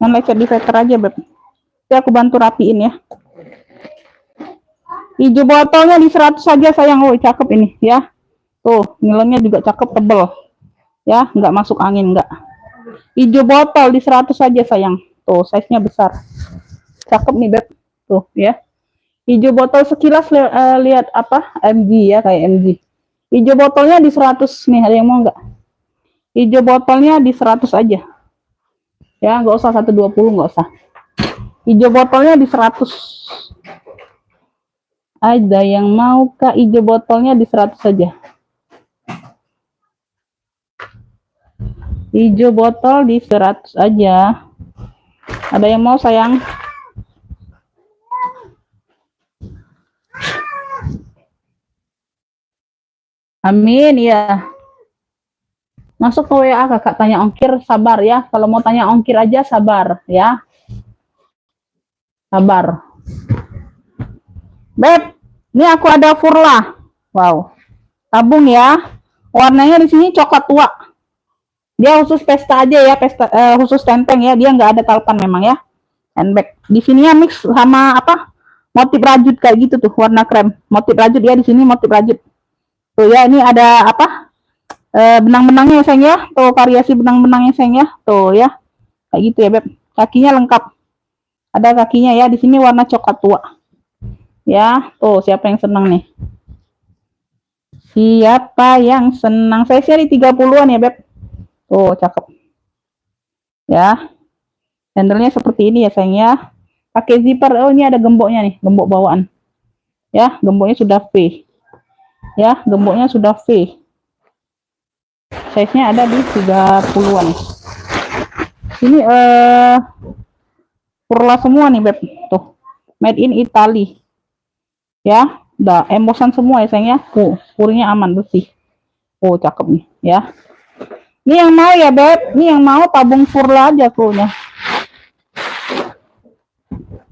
Yang lecet di veter aja, Beb. Jadi aku bantu rapiin ya. Hijau botolnya di 100 saja sayang. Oh, cakep ini ya. Tuh, nilainya juga cakep, tebel. Ya, nggak masuk angin, nggak. Hijau botol di 100 saja sayang. Tuh, size-nya besar. Cakep nih, Beb. Tuh, ya. Hijau botol sekilas lihat apa? MG ya, kayak MG. Hijau botolnya di 100 nih, ada yang mau nggak? Hijau botolnya di 100 aja. Ya, nggak usah 120, nggak usah. Hijau botolnya di 100. Ada yang mau Kak hijau botolnya di 100 saja. Hijau botol di 100 aja. Ada yang mau sayang? Amin ya. Masuk ke WA kakak tanya ongkir, sabar ya. Kalau mau tanya ongkir aja sabar ya. Sabar. Beb, ini aku ada Furla. Wow. Tabung ya. Warnanya di sini coklat tua. Dia khusus pesta aja ya, pesta khusus tenteng ya. Dia nggak ada talpan memang ya. Handbag. Di sini ya mix sama apa? Motif rajut kayak gitu tuh, warna krem. Motif rajut ya, di sini motif rajut. Tuh ya, ini ada apa? Benang-benangnya sayang ya. Tuh variasi benang-benangnya sayang ya. Tuh ya. Kayak gitu ya, Beb. Kakinya lengkap. Ada kakinya ya, di sini warna coklat tua. Ya, tuh siapa yang senang nih? Siapa yang senang? Size-nya di 30-an ya, Beb. Tuh, cakep. Ya. Handle-nya seperti ini ya, sayang ya. Pakai zipper. Oh, ini ada gemboknya nih, gembok bawaan. Ya, gemboknya sudah V. Ya, gemboknya sudah V. Size-nya ada di 30-an. Ini Furla semua nih beb, tuh made in Italy ya, udah embosan semua ya sayang ya. Kuringnya aman bersih. Cakep nih ya. Ini yang mau ya beb, ini yang mau tabung Furla aja cluenya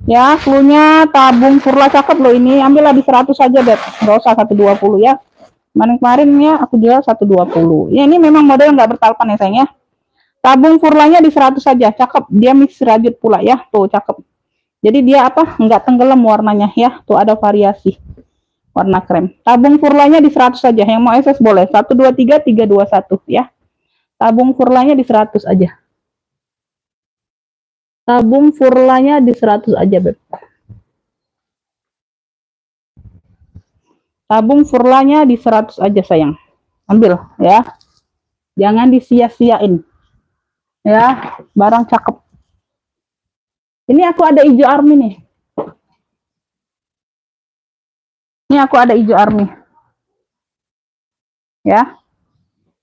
ya. Cluenya tabung Furla cakep loh ini, ambillah di 100 aja beb, nggak usah 120 ya. Kemarin ya aku jual 120 ya. Ini memang model nggak bertalpan ya sayang ya. Tabung Furlanya di 100 saja, cakep. Dia mix rajut pula ya, tuh cakep. Jadi dia apa? Nggak tenggelam warnanya ya, tuh ada variasi warna krem. Tabung Furlanya di 100 saja, yang mau SS boleh 123 321 ya. Tabung Furlanya di 100 aja. Tabung Furlanya di 100 aja beb. Tabung Furlanya di 100 aja sayang. Ambil ya. Jangan disia-siain. Ya, barang cakep. Ini aku ada hijau army nih. Ini aku ada hijau army. Ya.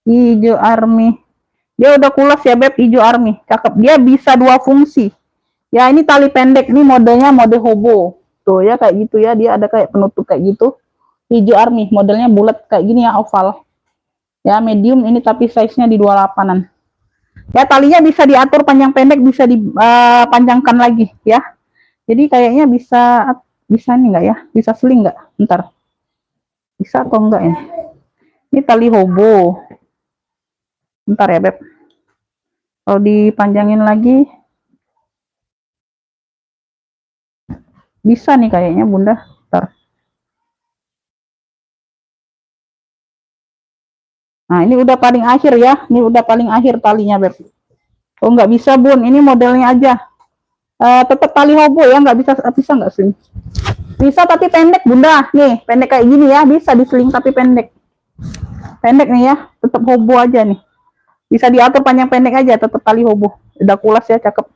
Hijau army. Dia udah kulas ya beb, hijau army. Cakep. Dia bisa 2 fungsi. Ya, ini tali pendek. Ini modenya mode hobo. Tuh ya kayak gitu ya. Dia ada kayak penutup kayak gitu. Hijau army. Modelnya bulat kayak gini ya, oval. Ya, medium ini tapi size-nya di 28-an. Ya, talinya bisa diatur panjang pendek, bisa dipanjangkan lagi ya. Jadi kayaknya bisa nih enggak ya? Bisa sling enggak? Bentar. Bisa atau enggak ya? Ini tali hobo. Bentar ya, beb. Kalau dipanjangin lagi bisa nih kayaknya, Bunda. Bentar. Nah, ini udah paling akhir ya. Ini udah paling akhir talinya, beb. Oh, nggak bisa, Bun. Ini modelnya aja. Tetap tali hobo ya, nggak bisa nggak sling? Bisa tapi pendek, Bunda. Nih, pendek kayak gini ya, bisa diseling tapi pendek. Pendek nih ya, tetap hobo aja nih. Bisa diatur panjang pendek aja, tetap tali hobo. Udah kulas ya, cakep.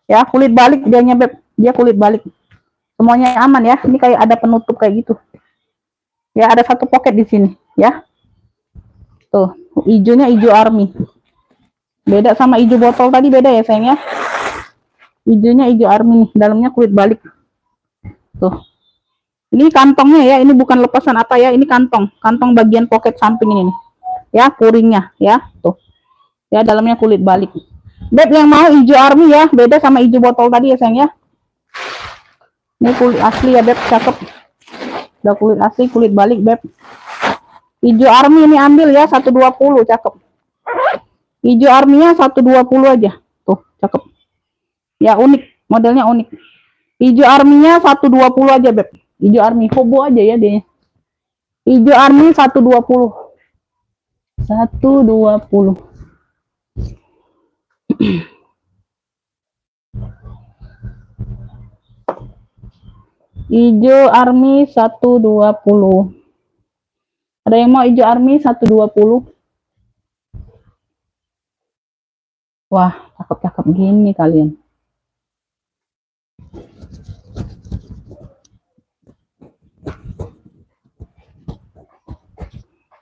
Ya, kulit balik dianya beb. Dia kulit balik. Semuanya aman ya. Ini kayak ada penutup kayak gitu. Ya, ada satu pocket di sini, ya. Tuh, hijaunya hijau army. Beda sama hijau botol tadi, beda ya sayang ya. Hijaunya hijau army nih, dalamnya kulit balik. Tuh. Ini kantongnya ya, ini bukan lepasan apa ya, ini kantong. Kantong bagian pocket samping ini nih. Ya, kuringnya ya, tuh. Ya, dalamnya kulit balik. Beb yang mau hijau army ya, beda sama hijau botol tadi ya sayang ya. Ini kulit asli ya beb, cakep. Udah kulit asli, kulit balik beb. Hijau army ini ambil ya, 120, cakep. Hijau army-nya 120 aja. Tuh, cakep. Ya, unik, modelnya unik. Hijau army-nya 120 aja beb. Hijau army, hobo aja ya dia. Hijau army 120. 120. Hijau army 120. Ada yang mau hijau army 120? Wah, cakep-cakep gini kalian.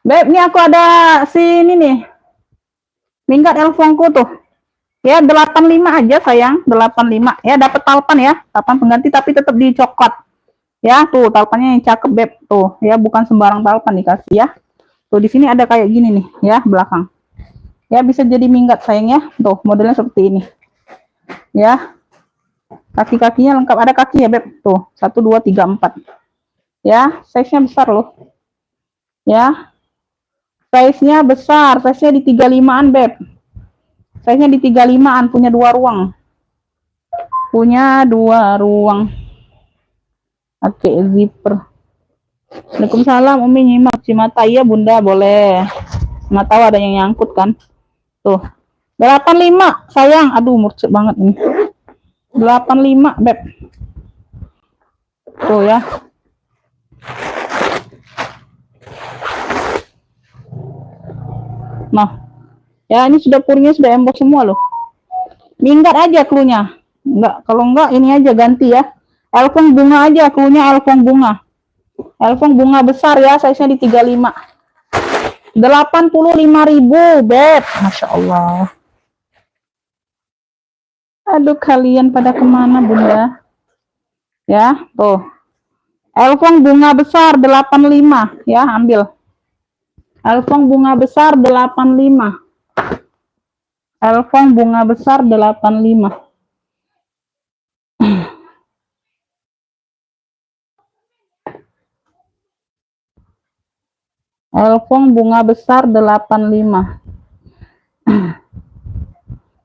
Beb, ini aku ada sini nih. Minggat elfongku tuh. Ya, 85 aja sayang, 85. Ya, dapat talpan ya. Talpan pengganti tapi tetap di coklat. Ya, tuh talpannya yang cakep beb. Tuh, ya bukan sembarang talpan dikasih ya. Tuh di sini ada kayak gini nih, ya, belakang. Ya, bisa jadi minggat sayang ya. Tuh, modelnya seperti ini. Ya. Kaki-kakinya lengkap, ada kaki ya beb. Tuh, 1 2 3 4. Ya, size-nya besar loh. Ya. Size-nya besar, size-nya di 35-an beb. Size-nya di 35-an, punya 2 ruang. Punya 2 ruang. Oke, zipper. Waalaikumsalam, Umi nyimak Cimata. Iya Bunda, boleh. Nggak tahu ada yang nyangkut kan. Tuh. 85, sayang. Aduh, murcuk banget ini. 85, beb. Tuh ya. Nah. Ya, ini sudah purnya sudah embok semua loh. Minggat aja klunya. Enggak, kalau enggak ini aja ganti ya. Elfong bunga aja, klunya elfong bunga. Elfong bunga besar ya, size-nya di 35. 85.000, beb. Masya Allah. Aduh, kalian pada kemana, Bunda? Ya, tuh. Elfong bunga besar 85, ya, ambil. Elfong bunga besar 85. Elfong bunga besar 85. Elfong bunga besar 85.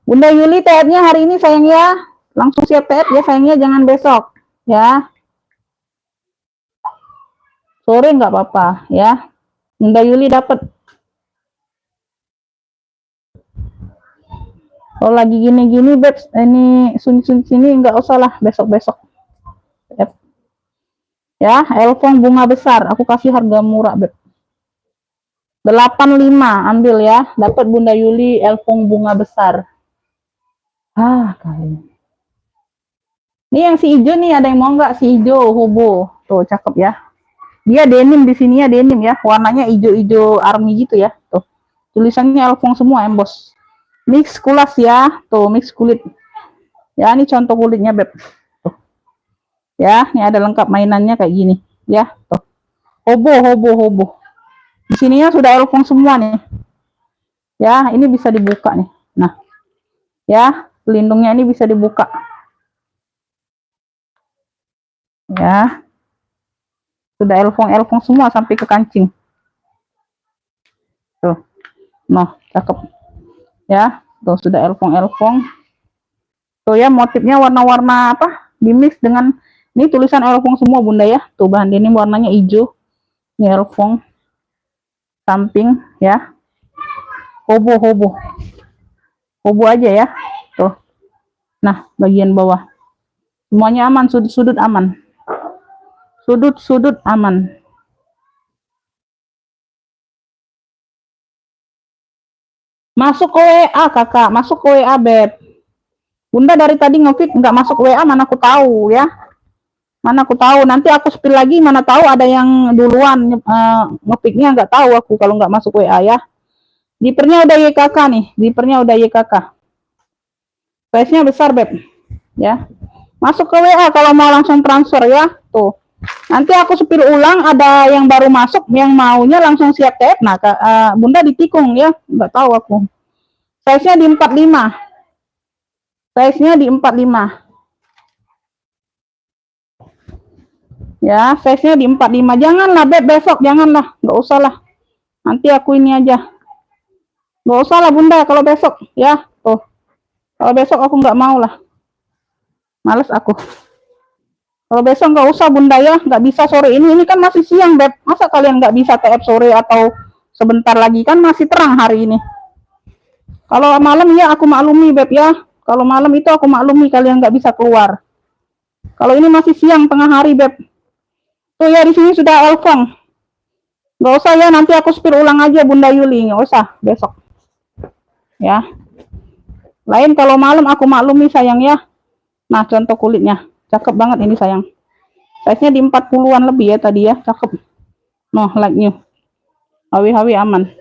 Bunda Yuli, TF-nya hari ini sayang ya. Langsung siap TF ya sayangnya, jangan besok. Ya. Sore nggak apa-apa ya. Bunda Yuli dapat. Kalau lagi gini-gini, Beb, ini sini nggak usah lah, besok-besok. Ya, Elfong bunga besar, aku kasih harga murah, Beb. 85, ambil ya. Dapat Bunda Yuli Elfong bunga besar. Kalian. Ini yang si hijau nih, ada yang mau nggak? Si hijau hobo. Tuh, cakep ya. Dia denim di sini ya, denim ya. Warnanya hijau-hijau army gitu ya. Tuh. Tulisannya Elfong semua, embos. Mix kulas ya. Tuh, mix kulit. Ya, ini contoh kulitnya, Beb. Tuh. Ya, ini ada lengkap mainannya kayak gini. Ya, tuh. Hobo. Di sininya sudah Elfong semua nih. Ya, ini bisa dibuka nih. Nah. Ya, pelindungnya ini bisa dibuka. Ya. Sudah Elfong semua sampai ke kancing. Tuh. Nah, cakep. Ya, tuh sudah Elfong. Tuh ya, motifnya warna-warna apa? Dimix dengan ini tulisan Elfong semua, Bunda ya. Tuh bahan denim warnanya hijau. Ini Elfong. Samping ya. Hobo aja ya. Tuh. Nah, bagian bawah. Semuanya aman, sudut-sudut aman. Sudut-sudut aman. Masuk ke WA, Kakak. Masuk ke WA, Beb. Bunda dari tadi ngefit nggak masuk WA, mana aku tahu ya. Mana aku tahu. Nanti aku spill lagi, mana tahu ada yang duluan ngefitnya, nggak tahu aku kalau nggak masuk WA ya. Dipernya udah YKK nih. Dipernya udah YKK. Size-nya besar, Beb. Ya. Masuk ke WA kalau mau langsung transfer ya. Tuh. Nanti aku spill ulang, ada yang baru masuk, yang maunya langsung siap TF. Nah, Bunda ditikung ya. Nggak tahu aku. Size-nya di 45. Size-nya di 45. Ya, size-nya di 45. Janganlah, Beb, besok. Janganlah. Nggak usah lah. Nanti aku ini aja. Nggak usah lah, Bunda, kalau besok. Ya, tuh. Kalau besok aku nggak mau lah. Males aku. Kalau besok nggak usah, Bunda ya. Nggak bisa sore ini. Ini kan masih siang, Beb. Masa kalian nggak bisa TF sore atau sebentar lagi? Kan masih terang hari ini. Kalau malam ya aku maklumi, Beb ya. Kalau malam itu aku maklumi kalian nggak bisa keluar. Kalau ini masih siang tengah hari, Beb. Tuh ya, di sini sudah Elfong. Nggak usah ya, nanti aku spill ulang aja Bunda Yuli. Nggak usah, besok. Ya. Lain kalau malam aku maklumi sayang ya. Nah, contoh kulitnya. Cakep banget ini sayang. Size-nya di 40-an lebih ya tadi ya. Cakep. Noh, like new. Hawi-hawi aman.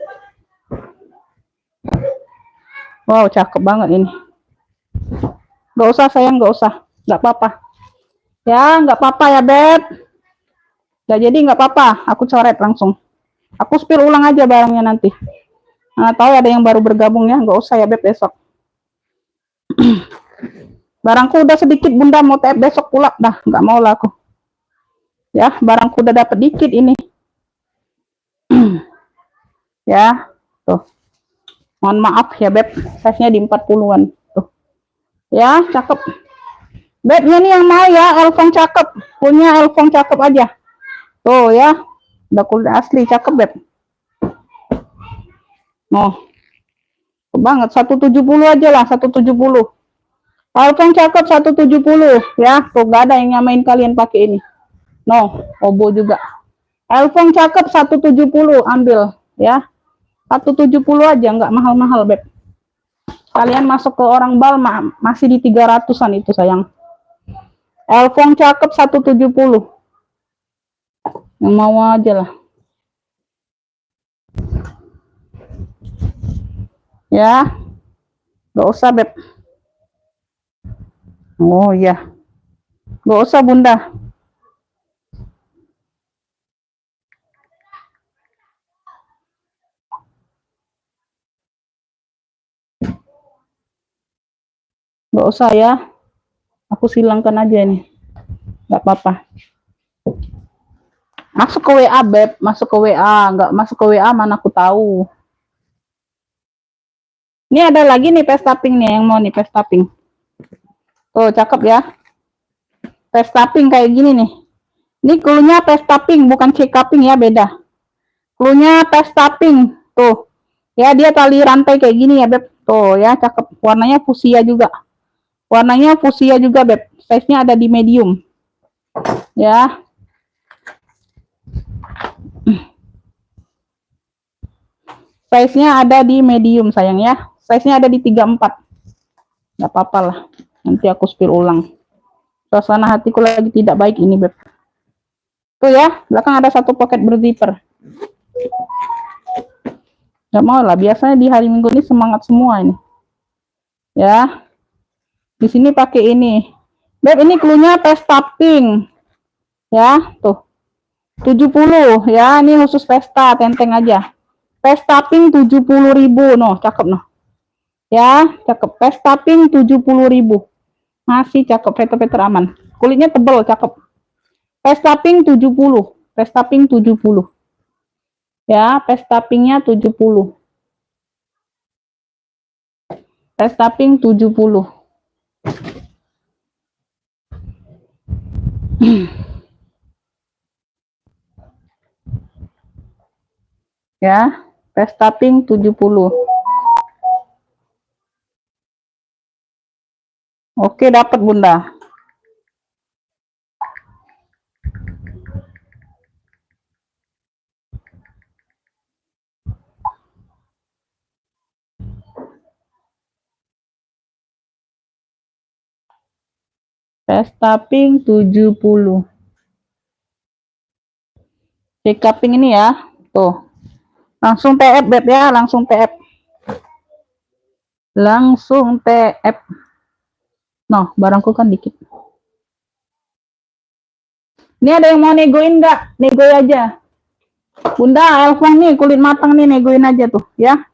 Wow, cakep banget ini. Nggak usah sayang, nggak usah. Nggak apa-apa. Ya, nggak apa-apa ya, Beb. Nggak jadi nggak apa-apa. Aku coret langsung. Aku spill ulang aja barangnya nanti. Nah, tahu ada yang baru bergabung ya. Nggak usah ya, Beb, besok. Barangku udah sedikit, Bunda, mau TF besok pula. Dah, nggak mau lah aku. Ya, barangku udah dapet dikit ini. Ya, tuh. Mohon maaf ya, Beb. Size-nya di 40-an. Tuh. Ya, cakep. Bebnya nih yang mau ya, Elfong cakep. Punya Elfong cakep aja. Tuh ya. Udah kulit asli, cakep, Beb. Oh. Banget, 170 aja lah, 170. Elfong cakep 170 ya. Tuh gak ada yang nyamain kalian pakai ini. No, obo juga. Elfong cakep 170, ambil ya. 170 aja, nggak mahal-mahal, Beb. Kalian masuk ke orang bal masih di 300-an itu sayang. Elfong cakep 170. Yang mau aja lah. Ya. Nggak usah, Beb. Oh iya, nggak usah bunda. Nggak usah ya, aku silangkan aja nih, nggak apa-apa. Masuk ke WA beb, masuk ke WA, nggak masuk ke WA mana aku tahu. Ini ada lagi nih pestaping nih yang mau nih pestaping. Tuh cakep ya, pestaping kayak gini nih. Ini cluenya pestaping bukan check cupping ya, beda. Cluenya pestaping tuh. Ya dia tali rantai kayak gini ya beb. Tuh ya cakep, warnanya fuchsia juga. Warnanya fuchsia juga beb. Size-nya ada di medium. Ya. Size-nya ada di medium sayang ya. Size-nya ada di 34. Nggak apa-apa lah. Nanti aku spill ulang. Suasana hatiku lagi tidak baik ini beb. Tuh ya, belakang ada satu pocket berzipper. Gak mau lah, biasanya di hari Minggu ini semangat semua ini. Ya, di sini pakai ini. Beb, ini cluenya pestaping. Ya, tuh. 70 ya, ini khusus pesta, tenteng aja. Pestaping 70.000, noh, cakep noh. Ya, cakep. Pestaping 70.000. Masih cakep, veter-veter aman. Kulitnya tebel, cakep. Pestaping 70. Pestaping 70. Ya, pestapingnya 70. Pestaping 70. Ya, pestaping 70. Oke, dapat bunda. Pestaping 70. Check cupping ini ya. Tuh. Langsung TF beb ya, langsung TF. Langsung TF. Noh, barangku kan dikit. Ini ada yang mau negoin nggak? Negoin aja. Bunda, elfong nih kulit matang nih, negoin aja tuh ya.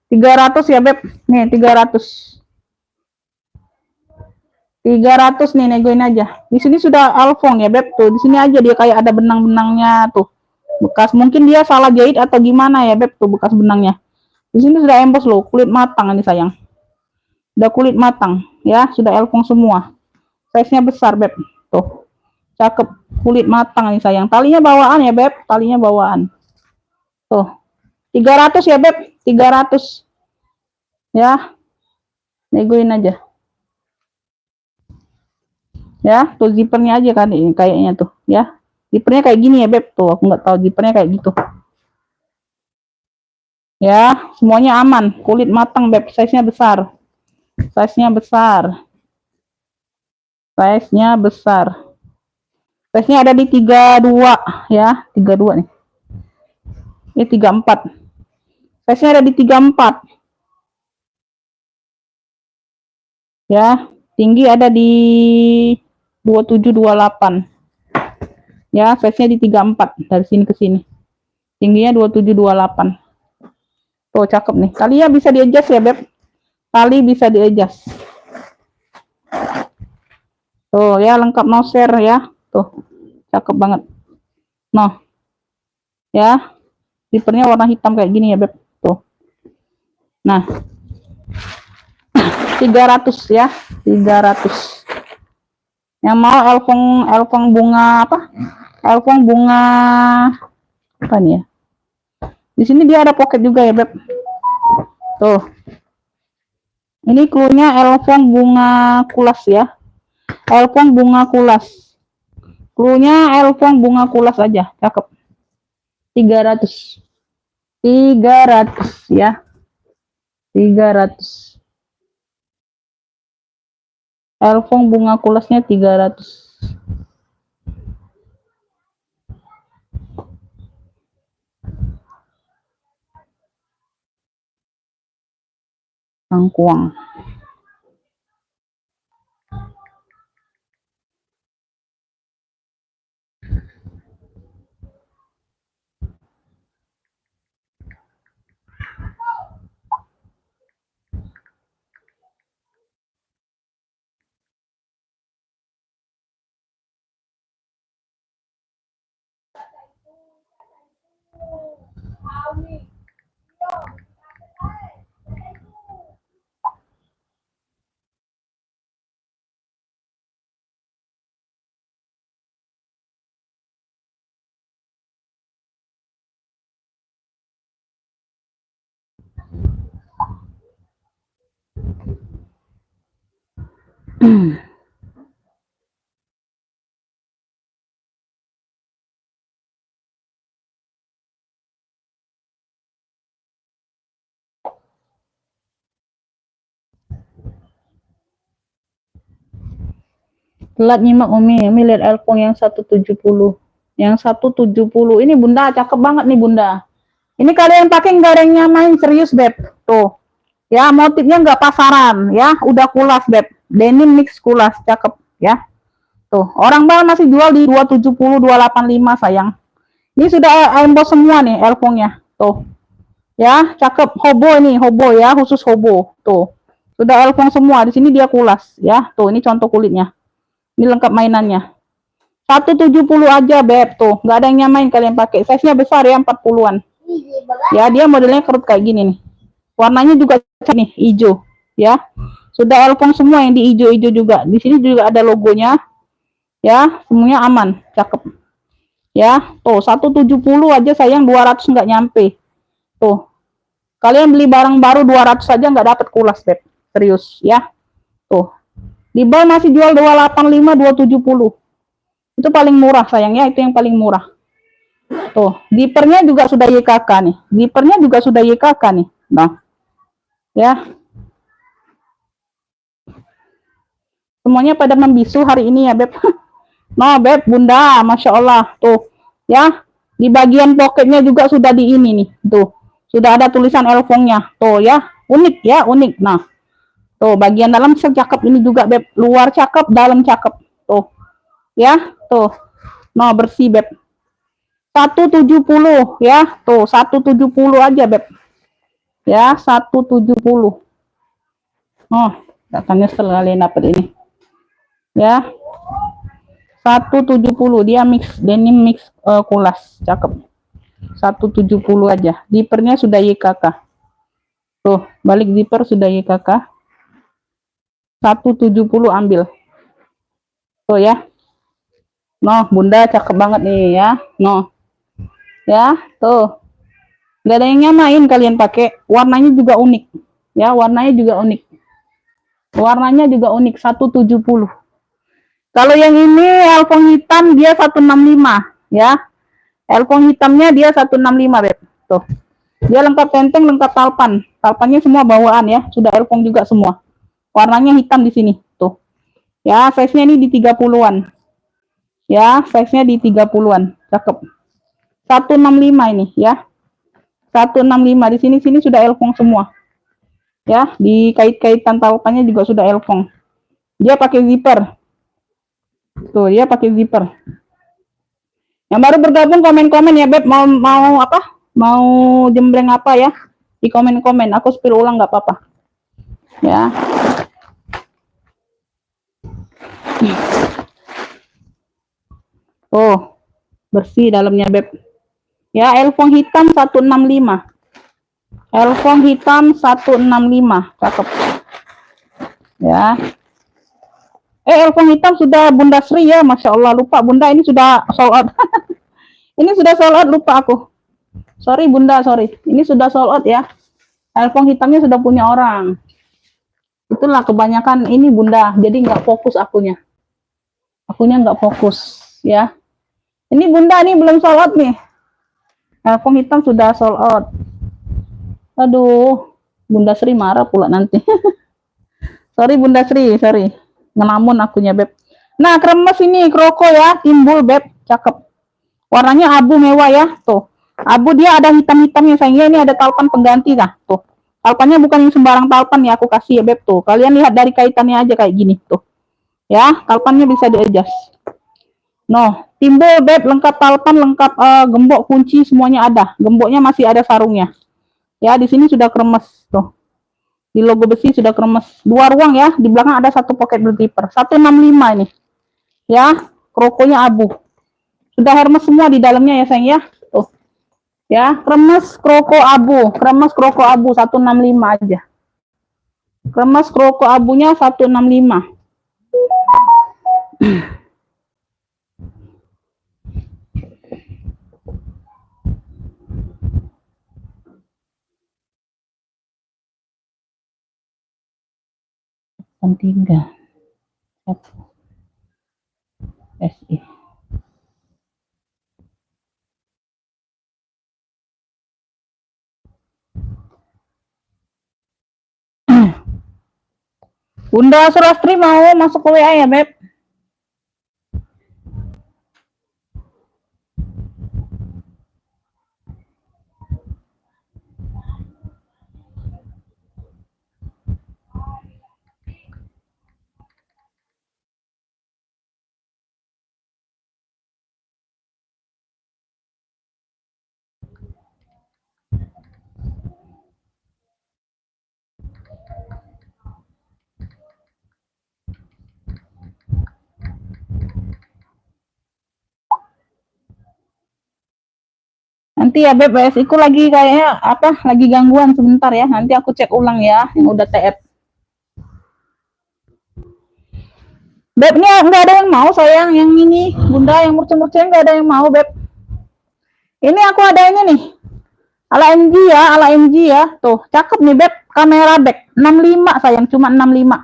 300 ya beb. Nih 300. 300 nih, negoin aja. Di sini sudah alfong ya beb tuh. Di sini aja dia kayak ada benang-benangnya tuh. Bekas mungkin dia salah jahit atau gimana ya beb tuh bekas benangnya. Di sini sudah embos loh, kulit matang ini sayang. Udah kulit matang ya, sudah elfong semua. Size-nya besar beb. Tuh. Cakep, kulit matang nih sayang. Talinya bawaan ya beb, talinya bawaan. Tuh. 300 ya beb, 300. Ya. Negoin aja. Ya, tuh zippernya aja kan ini kayaknya tuh, ya. Zippernya kayak gini ya beb, tuh aku nggak tahu zippernya kayak gitu. Ya, semuanya aman, kulit matang beb, size-nya besar. Size-nya besar. Size-nya besar. Size-nya ada di 32 ya, 32 nih. Ini 34. Size-nya ada di 34. Ya, tinggi ada di 27 28. Ya, size-nya di 34 dari sini ke sini. Tingginya 27 28. Tuh cakep nih. Talinya bisa di-adjust ya, Beb. Tali bisa di-adjust. Tuh ya, lengkap no share ya. Tuh. Cakep banget. Nah. Ya. Zippernya warna hitam kayak gini ya, Beb. Tuh. Nah. 300 ya. 300. Yang mau elfong bunga apa? Elfong bunga apa nih ya? Di sini dia ada pocket juga ya, Beb. Tuh. Ini cluenya elfong bunga kulas ya. Elfong bunga kulas. Cluenya elfong bunga kulas aja. Cakep. 300. 300 ya. 300. Elfong bunga kulasnya 300. Angkuang. Telat nyimak Umi lihat Elpong yang 170. Yang 170 ini Bunda, cakep banget nih Bunda. Ini kalian pakai nggak ada yang nyamain, serius Beb. Tuh. Ya, motifnya nggak pasaran ya, udah kulas Beb. Denim mix kulas, cakep ya. Tuh, orang bawah masih jual di 270, 285 sayang. Ini sudah emboss semua nih Elpongnya. Tuh. Ya, cakep. Hobo ini, hobo ya, khusus hobo. Tuh. Sudah Elpong semua. Di sini dia kulas ya. Tuh, ini contoh kulitnya. Ini lengkap mainannya. 170 aja Beb, tuh nggak ada yang nyamain kalian pakai. Size nya besar ya, 40-an ya. Dia modelnya kerut kayak gini nih, warnanya juga nih hijau ya. Sudah Elpong semua yang di hijau-hijau juga. Di sini juga ada logonya ya, semuanya aman, cakep ya. Tuh 170 aja sayang, 200 nggak nyampe. Tuh kalian beli barang baru 200 saja nggak dapat kulas Beb, serius ya. Tuh di bawah masih jual 285, 270. Itu paling murah sayang ya, itu yang paling murah. Tuh, zippernya juga sudah YKK nih. Zippernya juga sudah YKK nih. Nah, ya. Semuanya pada membisu hari ini ya, Beb. Nah, Beb, Bunda, Masya Allah. Tuh, ya. Di bagian poketnya juga sudah di ini nih. Tuh, sudah ada tulisan Elpongnya. Tuh ya, unik ya, unik. Nah, tuh bagian dalam cakep ini juga, Beb. Luar cakep, dalam cakep. Tuh, ya. Tuh, nah bersih Beb. 170 ya, tuh 170 aja Beb ya, 170. Oh, akan nyesel kalian dapat ini ya. 170 dia mix denim mix kulas, cakep. 170 aja. Zippernya sudah YKK. Tuh, balik zipper sudah YKK. 170 ambil. Tuh ya. Noh, Bunda cakep banget nih ya. Noh. Ya, tuh. Gak ada yang nyamain kalian pakai. Warnanya juga unik. Ya, warnanya juga unik. Warnanya juga unik, 170. Kalau yang ini Elpong hitam dia 165 ya. Elpong hitamnya dia 165 Beb. Tuh. Dia lengkap tenteng, lengkap talpan. Talpannya semua bawaan ya, sudah Elpong juga semua. Warnanya hitam di sini, tuh. Ya, size-nya ini di 30-an. Ya, size-nya di 30-an. Cakep. 165 ini ya. 165 di sini sudah Elpong semua. Ya, di kait-kaitan talpannya juga sudah Elpong. Dia pakai zipper. Tuh, dia pakai zipper. Yang baru bergabung komen-komen ya Beb, mau apa? Mau jembreng apa ya? Di komen-komen, aku spill ulang nggak apa-apa. Ya. Oh, bersih dalamnya Beb. Ya, Elpong hitam 165. Elpong hitam 165, cakep. Ya. Elpong hitam sudah Bunda Sri ya, Masya Allah, lupa Bunda, ini sudah sold out. Ini sudah sold out, lupa aku. Sorry Bunda, sorry. Ini sudah sold out ya. Elpong hitamnya sudah punya orang. Itulah kebanyakan ini Bunda, jadi nggak fokus akunya. Akunya nggak fokus ya. Ini Bunda, ini belum sold out nih. Elpong hitam sudah sold out. Aduh, Bunda Sri marah pula nanti. Sorry Bunda Sri, sorry. Ngelamun akunya Beb. Nah, kremes ini kroko ya, timbul Beb, cakep. Warnanya abu mewah ya, tuh. Abu dia ada hitam-hitamnya sayangnya, ini ada talpan pengganti lah, tuh. Talpannya bukan yang sembarang talpan ya, aku kasih ya Beb tuh. Kalian lihat dari kaitannya aja kayak gini tuh. Ya, talpannya bisa di-adjust. No, timbul Beb, lengkap talpan, lengkap gembok, kunci semuanya ada. Gemboknya masih ada sarungnya. Ya, di sini sudah kremes tuh. Di logo besi sudah kremes. 2 ruang ya, di belakang ada 1 pocket zipper. 165 ini. Ya, krokonya abu. Sudah Hermes semua di dalamnya ya sayang ya. Tuh. Ya, kremes kroko abu 165 aja. Kremes kroko abunya 165. Tiga SI. Bunda Surastri mau masuk ke WA ya, Beb? Nanti ya Beb, BSI ku lagi kayaknya lagi gangguan sebentar ya. Nanti aku cek ulang ya yang udah TF. Beb, ini nggak ada yang mau sayang, yang ini Bunda yang murce-murce nggak ada yang mau Beb. Ini aku ada ini nih, ala MG ya, tuh cakep nih Beb, kamera back 65 sayang, cuma 65.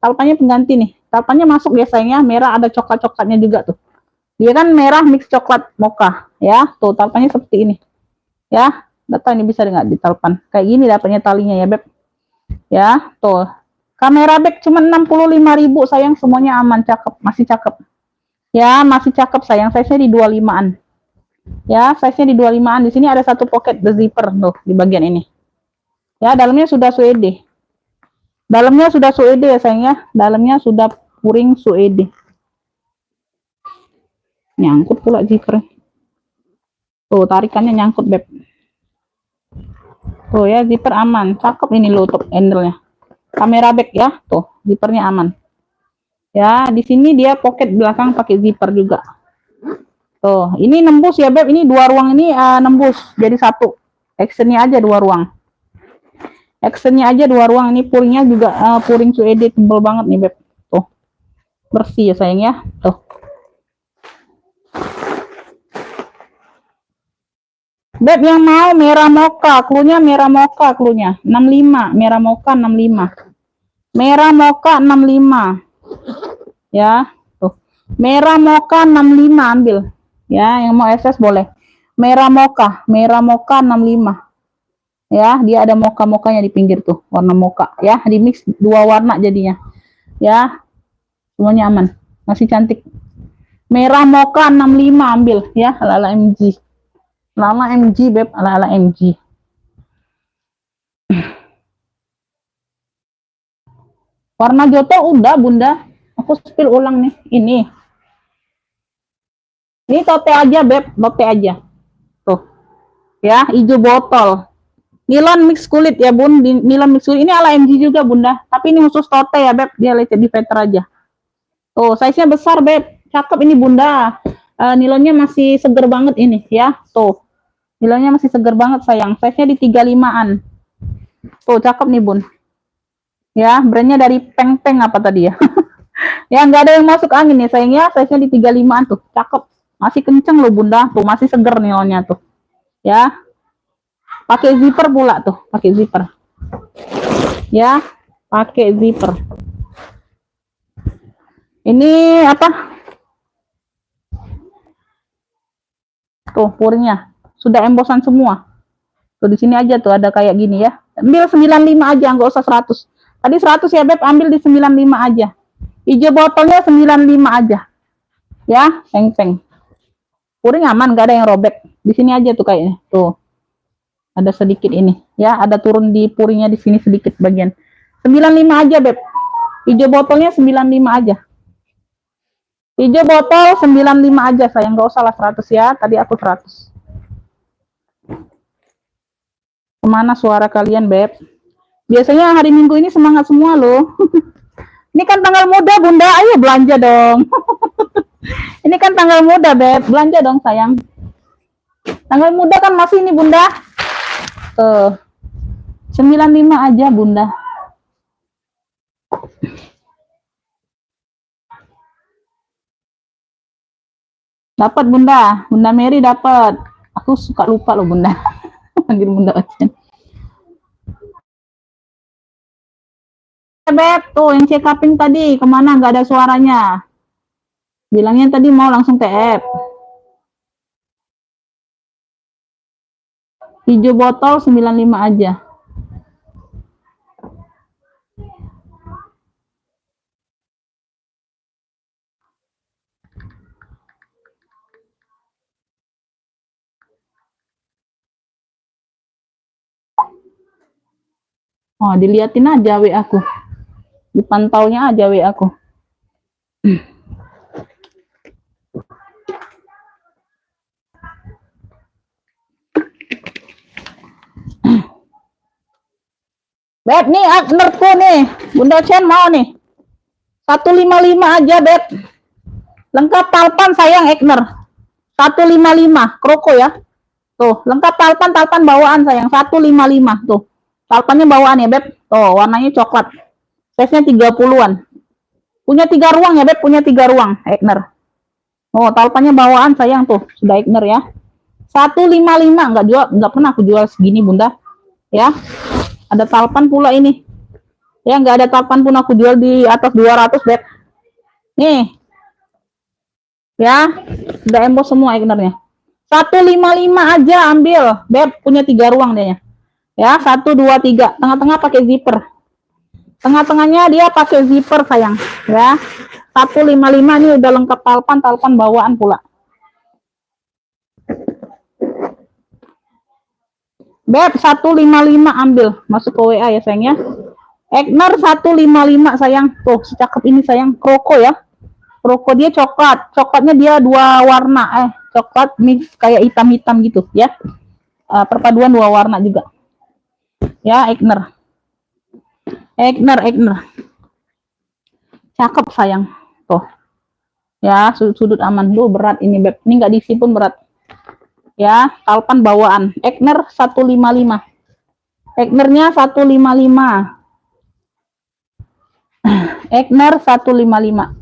Talpannya pengganti nih, talpannya masuk ya sayangnya, merah ada coklat-coklatnya juga tuh. Dia kan merah mix coklat mocha ya, tuh talpannya seperti ini ya. Data ini bisa nggak ditalpan kayak gini dapatnya talinya ya Beb ya. Tuh kamera back cuma 65.000 sayang, semuanya aman, cakep, masih cakep ya, masih cakep sayang. Size nya di 25an ya, size nya di 25an. Di sini ada satu pocket the zipper tuh di bagian ini ya. Dalamnya sudah suede, dalamnya sudah suede ya sayang ya, dalamnya sudah puring suede. Nyangkut pula zipper tuh, tarikannya nyangkut Beb. Tuh ya, zipper aman, cakep ini loh top handle-nya. Kamera back ya, tuh zippernya aman. Ya, di sini dia pocket belakang pakai zipper juga. Tuh, ini nembus ya Beb, ini 2 ruang ini nembus jadi 1. Actionnya aja 2 ruang. Actionnya aja 2 ruang, ini puringnya juga puring suede tebel banget nih Beb. Tuh. Bersih ya sayang ya. Tuh. Beb yang mau merah mocha, klunya merah mocha, klunya 65, merah mocha 65. Merah mocha 65. Ya, tuh. Merah mocha 65 ambil. Ya, yang mau SS boleh. Merah mocha 65. Ya, dia ada mocha-mochanya di pinggir tuh, warna mocha ya, di mix 2 warna jadinya. Ya. Semuanya aman, masih cantik. Merah mocha 65 ambil ya, ala-ala MG. Lama MG Beb, ala-ala MG. Warna joto udah Bunda, aku spill ulang nih. Ini tote aja Beb, tote aja. Tuh. Ya, hijau botol. Nilon mix kulit ya Bun, nilon mix kulit. Ini ala MG juga Bunda, tapi ini khusus tote ya Beb, dia lecet di veter aja. Tuh, size-nya besar Beb, cakep ini Bunda. Nilonnya masih seger banget ini ya, tuh. Nilainya masih seger banget sayang. Size-nya di 35an. Tuh, cakep nih Bun. Ya, brandnya dari Peng-Peng apa tadi ya. Ya, nggak ada yang masuk angin nih sayangnya. Size-nya di 35an tuh. Cakep. Masih kenceng loh Bunda. Tuh, masih seger nilainya tuh. Ya. Pakai zipper pula tuh. Pakai zipper. Ya. Pakai zipper. Ini apa? Tuh, puringnya. Sudah embosan semua. Tuh di sini aja tuh ada kayak gini ya. Ambil 95 aja, nggak usah 100. Tadi 100 ya Beb, ambil di 95 aja. Hijau botolnya 95 aja. Ya, peng-peng. Puring aman, nggak ada yang robek. Di sini aja tuh kayaknya. Tuh. Ada sedikit ini. Ya, ada turun di puringnya di sini sedikit bagian. 95 aja Beb. Hijau botolnya 95 aja. Hijau botol 95 aja sayang, nggak usah lah 100 ya. Tadi aku 100. Kemana suara kalian Beb? Biasanya hari Minggu ini semangat semua loh. Ini kan tanggal muda Bunda, ayo belanja dong. Ini kan tanggal muda Beb, belanja dong sayang. Tanggal muda kan masih ini Bunda. 95 aja Bunda. Dapat Bunda. Bunda Mary dapat. Aku suka lupa loh Bunda. Panggil Bunda Ocean. Beb, tuh yang check upin tadi kemana? Nggak ada suaranya. Bilangnya tadi mau langsung TF. Hijau botol 95 aja. Oh, diliatin aja WA aku. Dipantaunya aja WA aku. Beb, nih menurutku nih, Bunda Chen mau nih. 155 aja, Beb. Lengkap talpan sayang Ekner. 155, kroko ya. Tuh, lengkap talpan bawaan sayang. 155 tuh. Talpannya bawaan ya, Beb. Tuh, warnanya coklat. Size-nya 30-an. Punya 3 ruang ya, Beb. Punya 3 ruang, Ekner. Oh, talpannya bawaan sayang tuh. Sudah Ekner ya. 155 enggak pernah aku jual segini, Bunda. Ya. Ada talpan pula ini. Ya, enggak ada talpan pun aku jual di atas 200, Beb. Nih. Ya, udah embos semua Eknernya. 155 aja ambil, Beb. Punya 3 ruang dia. Ya, 1 2 3. Tengah-tengah pakai zipper. Tengah-tengahnya dia pakai zipper sayang, ya. 155 ini udah lengkap talpan bawaan pula. Beb, 155 ambil, masuk ke WA ya sayang ya. Ekner 155 sayang, tuh secakep ini sayang, kroko ya. Kroko dia coklat, coklatnya dia 2 warna, coklat mix kayak hitam-hitam gitu ya. Perpaduan 2 warna juga. Ya, Ekner. Cakep sayang, tuh. Ya, sudut aman dulu berat ini Beb. Ini nggak diisi pun berat. Ya, talpan bawaan. Ekner 155. Eknernya 155. Ekner 155.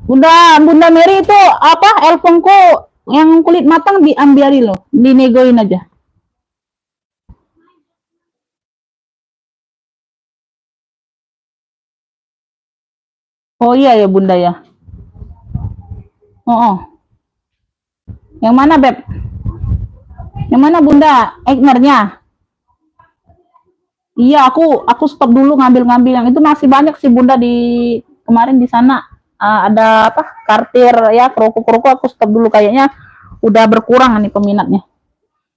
Bunda Mary itu apa? Elfongko yang kulit matang diambiari loh, dinegoin aja. Oh iya ya Bunda ya. Oh. Yang mana Beb? Yang mana Bunda? Eknernya. Iya, aku stop dulu ngambil-ngambil yang itu masih banyak sih Bunda di kemarin di sana. Ada apa? Kartir ya, kroko-kroko aku stop dulu kayaknya udah berkurang nih peminatnya.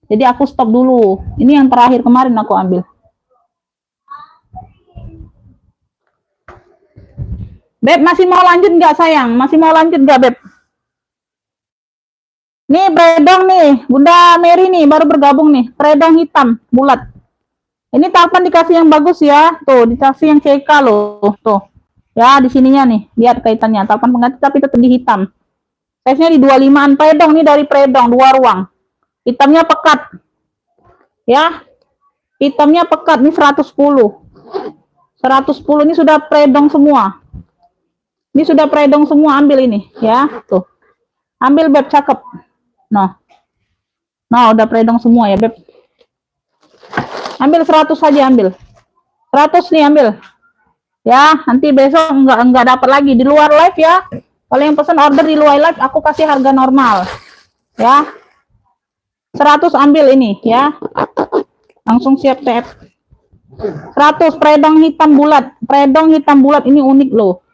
Jadi aku stop dulu. Ini yang terakhir kemarin aku ambil. Beb, masih mau lanjut nggak sayang? Masih mau lanjut nggak Beb? Nih predong nih, Bunda Mary nih baru bergabung nih, predong hitam bulat. Ini talpan dikasih yang bagus ya, tuh dikasih yang CK loh, tuh. Ya di sininya nih, lihat kaitannya, talpan pengganti tapi tetap di hitam. Size-nya di 25-an predong nih dari predong 2 ruang. Hitamnya pekat. Ya. Hitamnya pekat nih 110. 110 ini sudah predong semua. Ini sudah predong semua, ambil ini ya, tuh. Ambil Beb, cakep. Nah, udah predong semua ya Beb. Ambil 100 saja, ambil 100 nih, ambil ya. Nanti besok enggak dapat lagi di luar live ya. Kalau yang pesan order di luar live aku kasih harga normal ya. 100 ambil ini ya, langsung siap TF. 100 predong hitam bulat ini unik loh.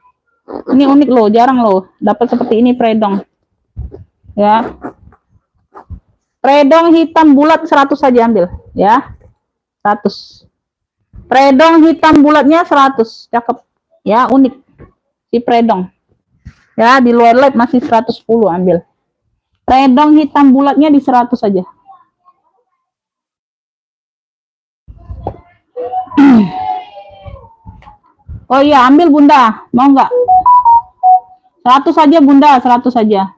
Ini unik loh, jarang loh dapat seperti ini predong ya. Predong hitam bulat 100 saja ambil ya. 100. Predong hitam bulatnya 100. Cakep. Ya, unik. Si predong. Ya, di luar live masih 110 ambil. Predong hitam bulatnya di 100 saja. Oh iya, ambil Bunda. Mau nggak? 100 saja Bunda, 100 saja.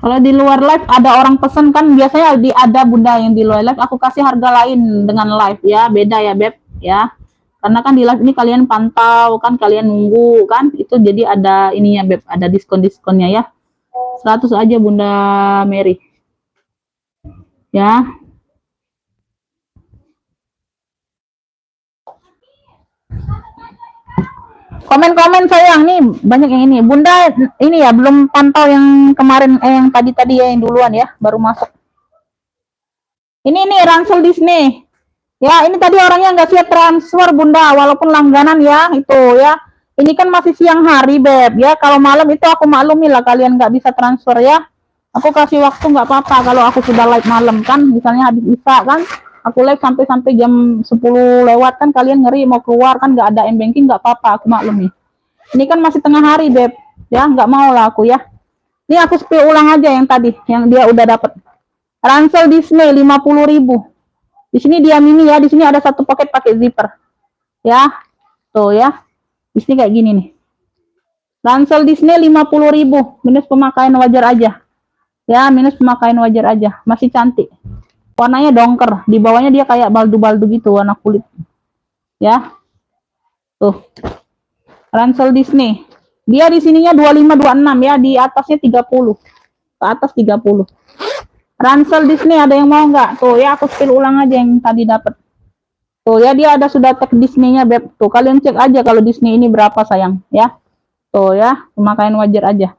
Kalau di luar live ada orang pesen kan biasanya ada bunda yang di luar live aku kasih harga lain dengan live ya, beda ya beb ya. Karena kan di live ini kalian pantau kan, kalian nunggu kan, itu jadi ada ininya beb, ada diskon-diskonnya ya. 100 aja Bunda Mary. Ya. Komen-komen sayang nih banyak yang ini. Bunda ini ya belum pantau yang kemarin yang tadi ya yang duluan ya, baru masuk. Ini nih Ransel Disney. Ya, ini tadi orangnya nggak siap transfer Bunda, walaupun langganan ya itu ya. Ini kan masih siang hari beb ya. Kalau malam itu aku maklumi lah kalian nggak bisa transfer ya. Aku kasih waktu nggak apa-apa kalau aku sudah live malam kan, misalnya habis isya kan, aku live sampai jam 10 lewat kan, kalian ngeri mau keluar kan nggak ada m-banking nggak apa-apa, aku maklumi. Ini kan masih tengah hari beb, ya nggak mau lah aku ya. Ini aku spill ulang aja yang tadi, yang dia udah dapat. Ransel Disney 50.000. Di sini dia mini ya, di sini ada satu paket pakai zipper. Ya, tuh ya. Di sini kayak gini nih. Ransel Disney 50.000, minus pemakaian wajar aja. Ya, minus pemakaian wajar aja. Masih cantik. Warnanya dongker, di bawahnya dia kayak baldu-baldu gitu warna kulit. Ya. Tuh. Ransel Disney. Dia di sininya 2526 ya, di atasnya 30. Ke atas 30. Ransel Disney ada yang mau nggak? Tuh ya, aku spill ulang aja yang tadi dapat. Tuh ya, dia ada sudah tag Disney-nya beb. Tuh kalian cek aja kalau Disney ini berapa sayang ya. Tuh ya, pemakaian wajar aja.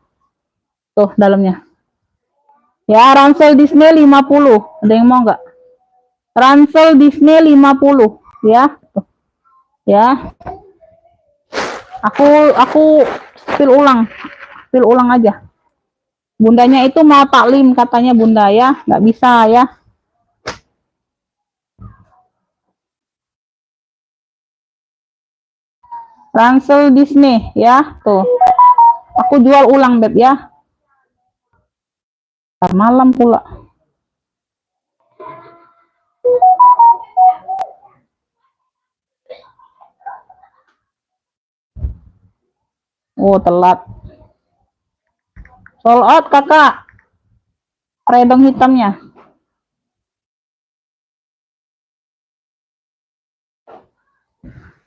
Tuh dalamnya. Ya, Ransel Disney 50. Ada yang mau nggak? Ransel Disney 50 ya. Tuh. Ya. Aku spill ulang aja. Bundanya itu mau taklim katanya bunda ya, nggak bisa ya. Ransel Disney ya, tuh. Aku jual ulang beb ya. Ntar malam pula. Oh telat. Sold out kakak. Redong hitamnya.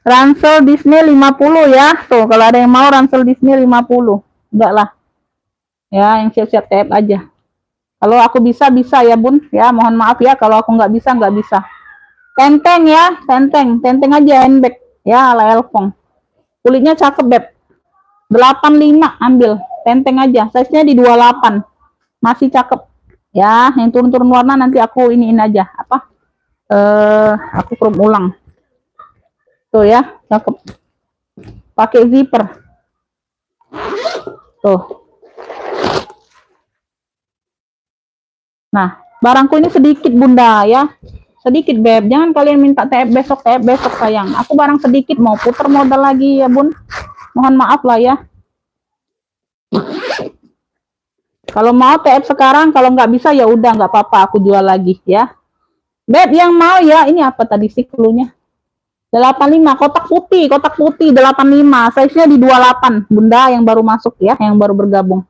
Ransel Disney 50 ya. Tuh kalau ada yang mau Ransel Disney 50. Enggak lah. Ya yang siap-siap TF aja. Kalau aku bisa ya bun. Ya mohon maaf ya kalau aku nggak bisa nggak bisa. Tenteng ya, tenteng aja handbag. Ya ala Elfong. Kulitnya cakep beb. 85 ambil. Tenteng aja. Size-nya di 28. Masih cakep. Ya, yang turun-turun warna nanti aku iniin aja. Apa? Aku chrome ulang. Tuh ya, cakep. Pakai zipper. Tuh. Nah, barangku ini sedikit bunda ya. Sedikit beb. Jangan kalian minta TF besok sayang. Aku barang sedikit mau putar modal lagi ya bun. Mohon maaf lah ya. Kalau mau TF sekarang, kalau nggak bisa ya udah nggak apa-apa, aku jual lagi ya. Beb yang mau ya, ini apa tadi sih cluenya? 85 kotak putih 85, size-nya di 28. Bunda yang baru masuk ya, yang baru bergabung.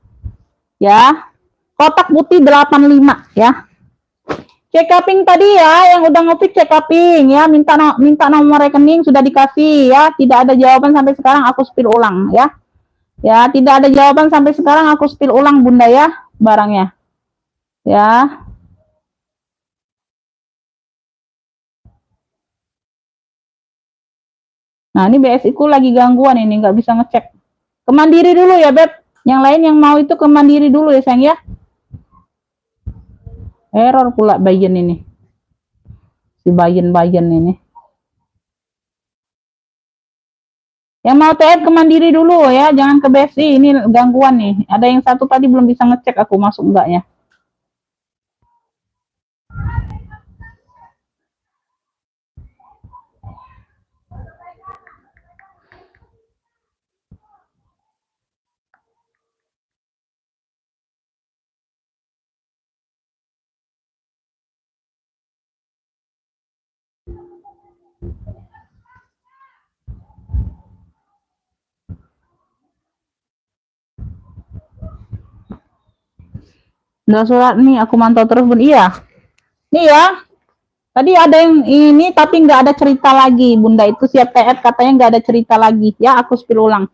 Ya. Kotak putih 85 ya. Check uping tadi ya, yang udah ngopi check uping ya, minta nomor rekening sudah dikasih ya, tidak ada jawaban sampai sekarang aku spill ulang ya. Ya, tidak ada jawaban sampai sekarang aku spill ulang bunda ya, barangnya. Ya. Nah, ini BSI ku lagi gangguan ini, nggak bisa ngecek. Ke Mandiri dulu ya, Beb. Yang lain yang mau itu ke Mandiri dulu ya, sayang ya. Error pula Bayen ini. Si Bayen ini. Yang mau TF ke Mandiri dulu ya, jangan ke BSI, ini gangguan nih. Ada yang satu tadi belum bisa ngecek aku masuk enggaknya. Nggak surat nih, aku mantau terus bun. Iya, nih ya. Tadi ada yang ini tapi nggak ada cerita lagi, Bunda itu siap TF katanya nggak ada cerita lagi. Ya, aku spill ulang.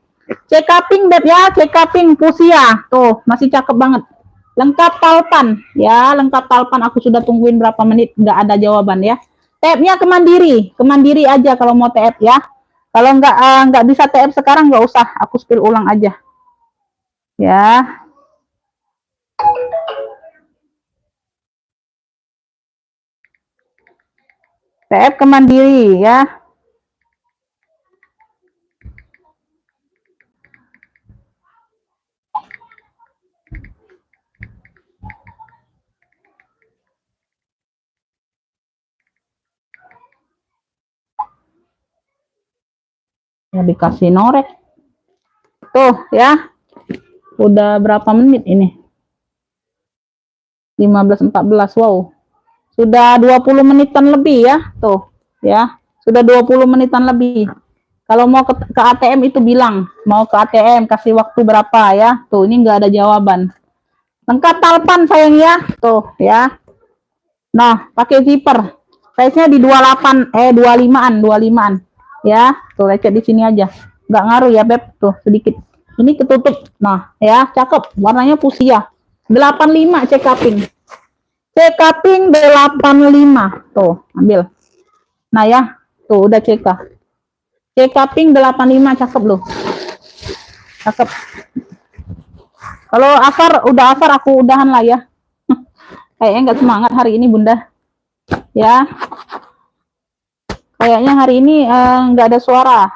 Check uping Beb ya, check uping Pusia. Tuh, masih cakep banget. Lengkap talpan. Ya, lengkap talpan. Aku sudah tungguin berapa menit nggak ada jawaban ya. TF-nya ke Mandiri aja kalau mau TF ya. Kalau nggak bisa TF sekarang nggak usah, aku spill ulang aja. Ya. TF ke Mandiri ya. Ya dikasih norek. Tuh ya. Udah berapa menit ini? 15.14. Wow. Sudah 20 menitan lebih ya. Tuh, ya. Sudah 20 menitan lebih. Kalau mau ke ATM itu bilang, mau ke ATM kasih waktu berapa ya. Tuh, ini nggak ada jawaban. Lengkap talpan sayang ya. Tuh, ya. Nah, pakai zipper. Size-nya di 28 25-an, 25-an. Ya, tuh lecet di sini aja. Nggak ngaruh ya, Beb. Tuh, sedikit. Ini ketutup. Nah, ya, cakep. Warnanya fuchsia. 85 check uping. Check uping 85. Tuh, ambil. Nah, ya. Tuh, udah CK. Check uping 85 cakep loh. Cakep. Kalau asar aku udahan lah ya. Kayaknya nggak semangat hari ini, Bunda. Ya. Kayaknya hari ini nggak ada suara.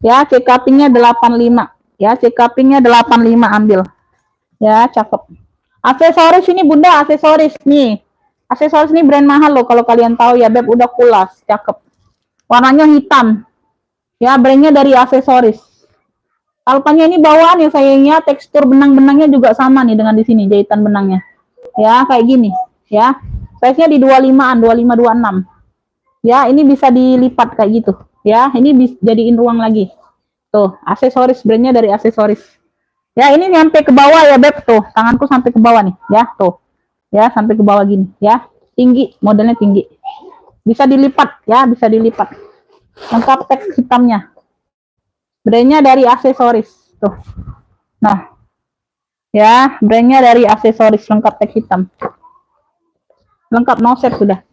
Ya, check upingnya 85. Ya, check upingnya 85 ambil. Ya, cakep. Aksesoris ini Bunda, aksesoris nih. Aksesoris ini brand mahal loh kalau kalian tahu ya, Beb udah kulas, cakep. Warnanya hitam. Ya, brandnya dari aksesoris. Talpannya ini bawaan ya sayangnya, tekstur benang-benangnya juga sama nih dengan di sini jahitan benangnya. Ya, kayak gini, ya. Size-nya di 25-an, 25 26. Ya, ini bisa dilipat kayak gitu. Ya, ini bisa jadiin ruang lagi. Tuh, aksesoris brandnya dari aksesoris. Ya, ini nyampe ke bawah ya, Beb. Tuh, tanganku sampai ke bawah nih, ya. Tuh. Ya, sampai ke bawah gini, ya. Tinggi, modelnya tinggi. Bisa dilipat, ya, bisa dilipat. Lengkap teks hitamnya. Brandnya dari aksesoris. Tuh. Nah, ya, brandnya dari aksesoris lengkap teks hitam. Lengkap no set sudah.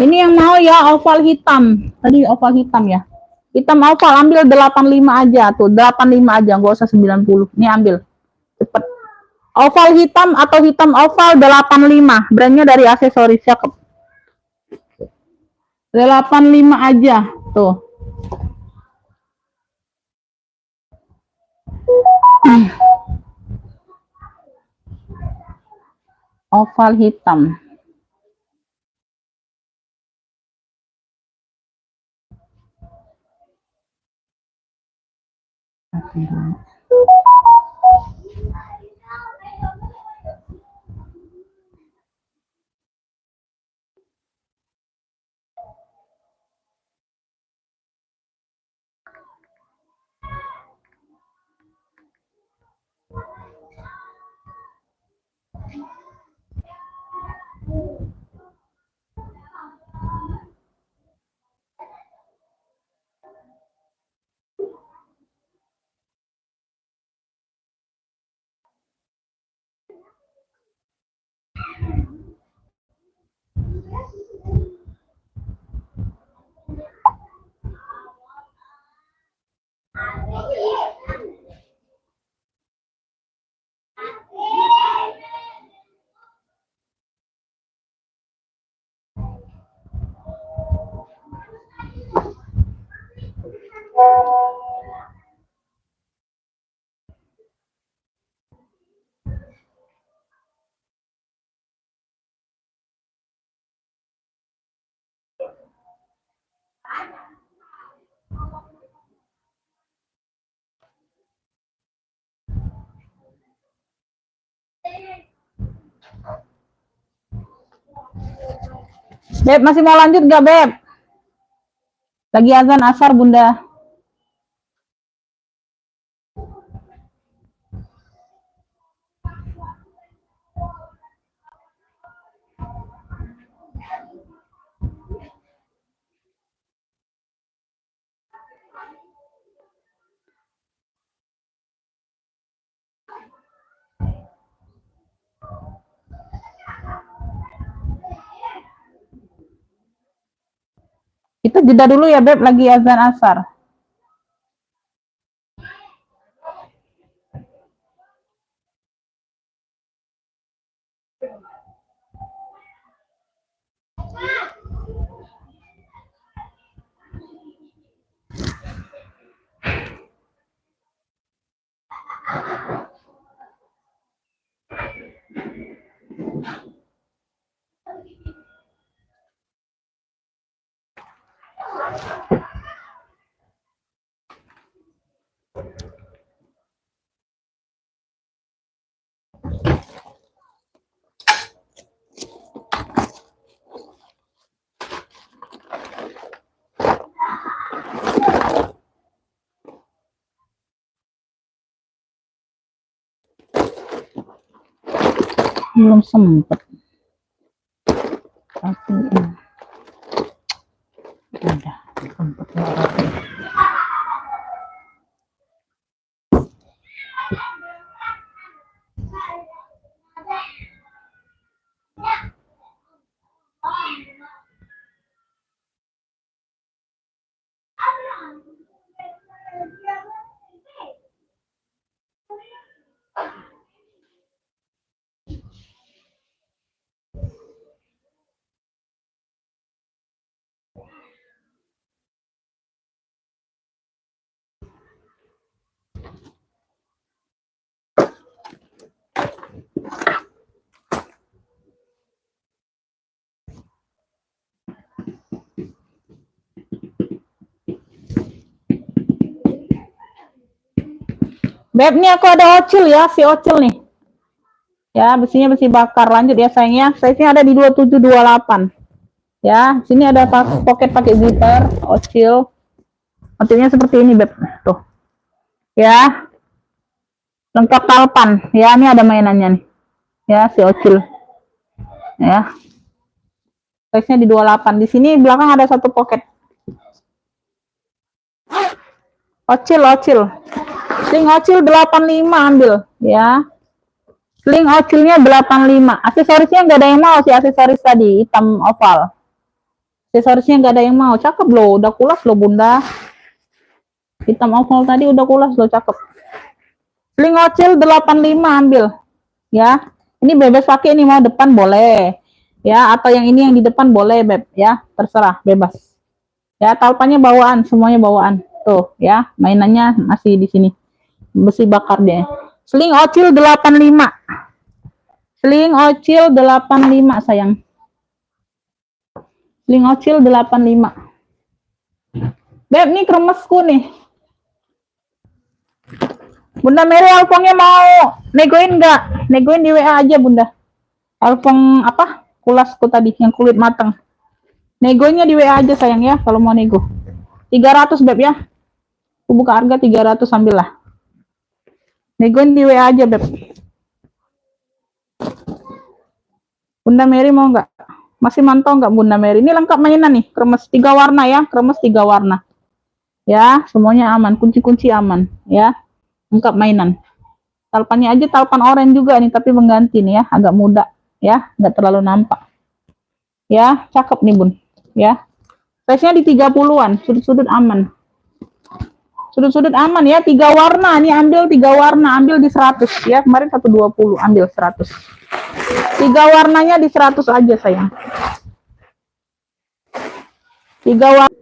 Ini yang mau ya oval hitam. Tadi oval hitam ya. Hitam oval ambil 85 aja tuh, 85 aja, nggak usah 90. Ini ambil. Cepet. Oval hitam atau hitam oval 85. Brandnya dari aksesoris cakep. 85 aja tuh. Oval hitam. Beb, masih mau lanjut gak, Beb? Lagi azan asar, Bunda. Kita jeda dulu ya Beb, lagi azan asar. Belum sempet. Tapi udah sempet. Beb, nih aku ada ocil ya, si ocil nih. Ya, besinya besi bakar. Lanjut ya sayangnya. Size-nya ada di 2728. Ya, sini ada pocket pakai zipper, ocil. Ocilnya seperti ini, Beb. Tuh. Ya, lengkap talpan. Ya, ini ada mainannya nih. Ya, si ocil. Ya. Size-nya di 28. Di sini belakang ada satu pocket. Ocil, ocil. Sling ocil 85 ambil, ya. Sling ocilnya 85. Aksesorisnya nggak ada yang mau sih, aksesoris tadi hitam oval. Aksesorisnya nggak ada yang mau. Cakep loh, udah kulas loh Bunda. Hitam oval tadi udah kulas loh, cakep. Sling ocil 85 ambil. Ya. Ini bebas pakai, ini mau depan boleh. Ya, atau yang ini yang di depan boleh, Beb, ya. Terserah, bebas. Ya, talpannya bawaan, semuanya bawaan. Tuh, ya. Mainannya masih di sini. Besi bakar dia. Sling ocil 85. Sling ocil 85 sayang. Sling ocil 85. Beb, nih kremesku nih. Bunda Mary alpongnya mau negoin nggak? Negoin di WA aja Bunda. Alpong apa? Kulasku tadi yang kulit matang. Negonya di WA aja sayang ya kalau mau nego. 300 Beb ya. Aku buka harga 300 ambillah. Negoin di WA aja Beb. Bunda Mary mau nggak? Masih mantau nggak Bunda Mary? Ini lengkap mainan nih, kremes 3 warna ya, kremes 3 warna. Ya, semuanya aman, kunci-kunci aman ya. Lengkap mainan. Talpannya aja talpan oranye juga nih, tapi mengganti nih ya, agak muda ya, nggak terlalu nampak. Ya, cakep nih Bun. Ya. Size-nya di 30-an, sudut-sudut aman. Sudut-sudut aman ya, 3 warna. Nih ambil 3 warna, ambil di 100 ya. Kemarin 120, ambil 100. 3 warnanya di 100 aja sayang. 3 warna.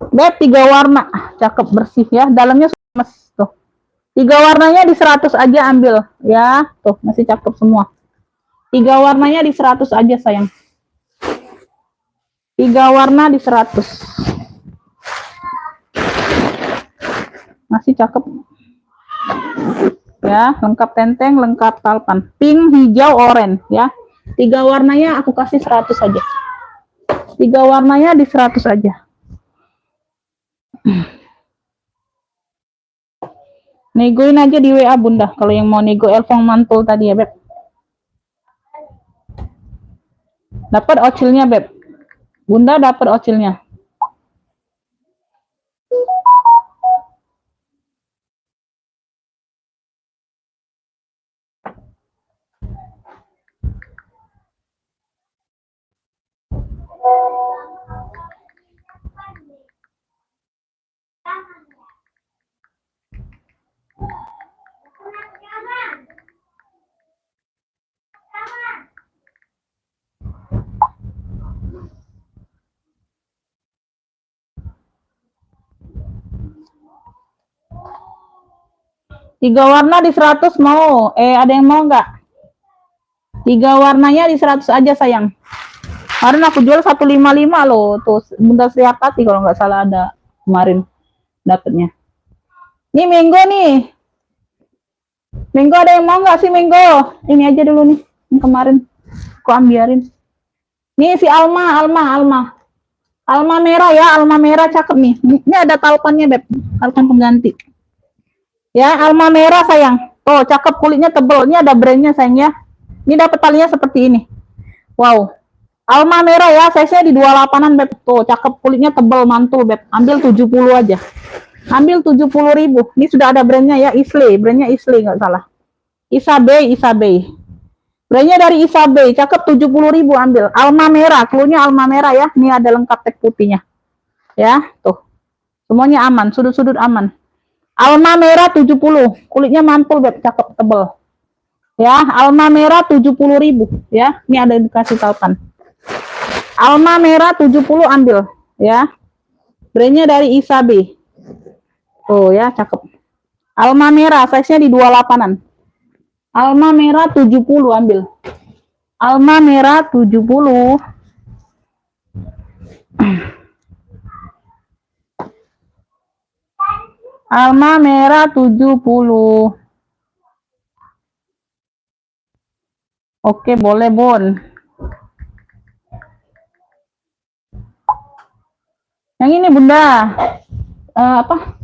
Beb, 3 warna. Cakep bersih ya. Dalamnya emas tuh. 3 warnanya di 100 aja ambil ya. Tuh, masih cakep semua. 3 warnanya di 100 aja sayang. 3 warna di 100. Masih cakep. Ya, lengkap tenteng, lengkap talpan. Pink, hijau, oranye ya. 3 warnanya aku kasih 100 aja. 3 warnanya di 100 aja. Negoin aja di WA Bunda kalau yang mau nego elfong mantul tadi ya Beb. Dapat ocilnya Beb. Bunda dapat ocilnya. 3 warna di 100 mau. Ada yang mau nggak? 3 warnanya di 100 aja sayang. Kemarin aku jual 155 loh. Tuh Bunda Sriakati kalau nggak salah ada kemarin dapatnya. Ini mango nih. Mango ada yang mau nggak sih mango? Ini aja dulu nih. Yang kemarin aku ambiarin. Nih si Alma. Alma merah ya, Alma merah cakep nih. Ini ada talpannya beb, talpan pengganti. Ya, Alma merah sayang. Tuh cakep, kulitnya tebel. Ini ada brandnya sayang ya. Ini dapat talinya seperti ini. Wow. Alma merah ya, size-nya di 28-an beb. Tuh cakep, kulitnya tebel mantul beb. Ambil 70 aja. Ambil 70.000. Ini sudah ada brandnya ya, Isle. Brandnya Isle nggak salah. Isabey. Brandnya dari Isabey, cakep 70.000 ambil. Alma merah, klunya Alma merah ya. Ini ada lengkap tag putihnya. Ya, tuh. Semuanya aman, sudut-sudut aman. Alma merah 70, kulitnya mantul beb, cakep tebel. Ya, Alma merah 70.000 ya. Ini ada dikasih talpan. Alma merah 70 ambil ya. Brandnya dari Isabey. Tuh ya, cakep. Alma merah, size-nya di 28-an. Alma merah 70 ambil. Alma merah 70. Alma merah 70. Oke, boleh, Bon. Yang ini, Bunda. Apa?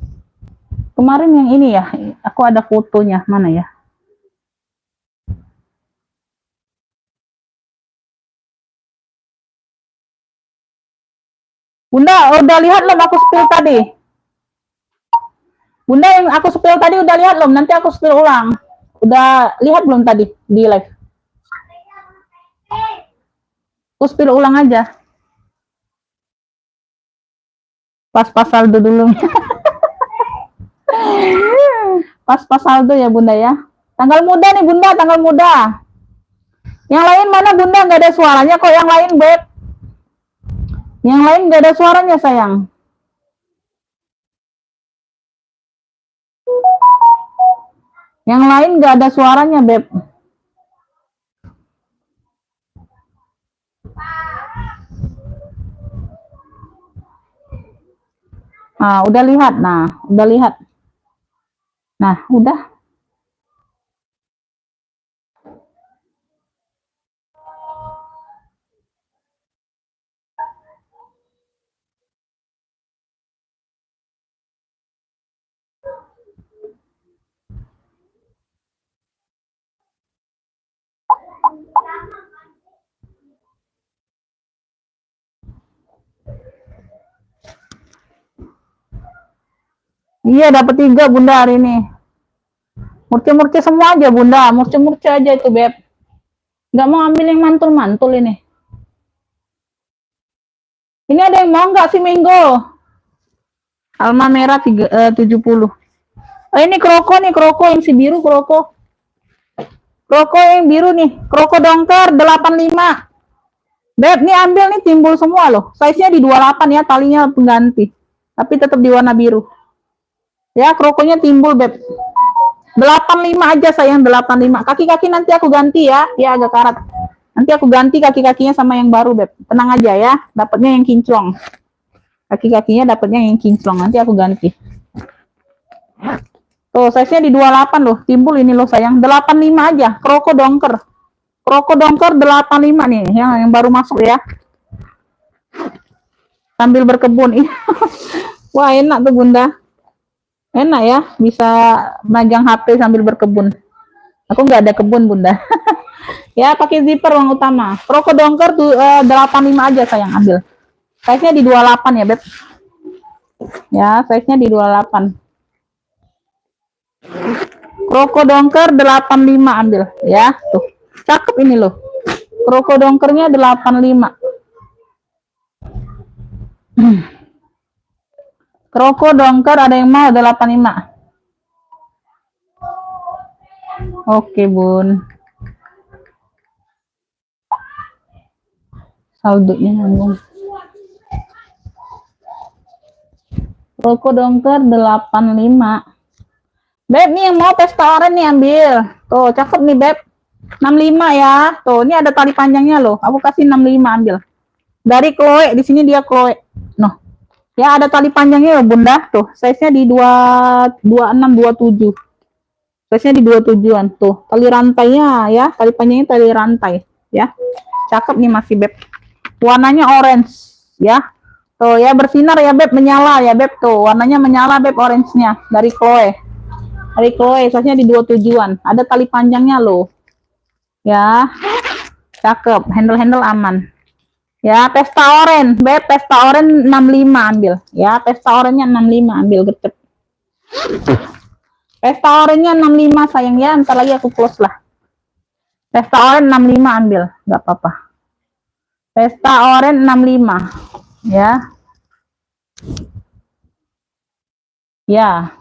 Kemarin yang ini ya. Aku ada fotonya. Mana ya? Bunda, udah lihat belum aku spill tadi? Bunda, yang aku spill tadi udah lihat belum? Nanti aku spill ulang. Udah lihat belum tadi di live? Aku spill ulang aja. Pas saldo dulu. Pas saldo ya Bunda ya. Tanggal muda nih Bunda, tanggal muda. Yang lain mana Bunda? Nggak ada suaranya kok yang lain, Beb. Yang lain nggak ada suaranya sayang. Yang lain nggak ada suaranya, Beb. Nah, udah lihat. Nah, udah lihat. Nah, udah. Iya, dapat 3 Bunda hari ini. Murce-murce semua aja Bunda, murce-murce aja itu Beb. Nggak mau ambil yang mantul-mantul ini. Ini ada yang mau nggak sih mango? Alma merah 70. Oh, ini kroko nih, kroko yang si biru kroko. Kroko yang biru nih, kroko dongker 85. Beb, nih ambil nih timbul semua loh. Size-nya di 28 ya, talinya pengganti. Tapi tetap di warna biru. Ya, krokonya timbul Beb. 85 aja sayang, 85. Kaki-kaki nanti aku ganti ya. Ya agak karat. Nanti aku ganti kaki-kakinya sama yang baru Beb. Tenang aja ya, dapatnya yang kinclong. Kaki-kakinya dapatnya yang kinclong. Nanti aku ganti. Tuh, size-nya di 28 loh. Timbul ini loh sayang. 85 aja. Kroko dongker. Kroko dongker 85 nih. Yang baru masuk ya. Sambil berkebun. Wah, enak tuh Bunda. Enak ya. Bisa megang HP sambil berkebun. Aku nggak ada kebun Bunda. Ya, pakai zipper ruang utama. Kroko dongker tuh 85 aja sayang ambil. Size-nya di 28 ya, Beb. Ya, size-nya di 28. Kroko dongker 85 ambil ya. Tuh. Cakep ini loh. Kroko dongkernya 85. Kroko dongker ada yang mau 85. Oke, Bun. Saldonya nyambung. Roko dongker 85. Beb, nih yang mau pesta oren nih ambil. Tuh, cakep nih, Beb. 65 ya. Tuh, ini ada tali panjangnya loh. Aku kasih 65 ambil. Dari Chloe, di sini dia Chloe. Noh. Ya, ada tali panjangnya loh, Bunda. Tuh, size-nya di 26 27. Size-nya di 27-an. Tuh, tali rantainya ya. Tali panjangnya tali rantai ya. Cakep nih masih, Beb. Warnanya orange ya. Tuh ya, bersinar ya, Beb, menyala ya, Beb. Tuh, warnanya menyala, Beb, orange-nya dari Chloe. Dari Chloe, size-nya di 27-an. Ada tali panjangnya loh. Ya. Cakep, handle-handle aman. Ya, pesta oren, Beb, pesta oren 65 ambil. Ya, pesta orennya 65 ambil gercep. Pesta orennya 65 sayang ya, ntar lagi aku close lah. Pesta oren 65 ambil, nggak apa-apa. Pesta oren 65 ya. Ya.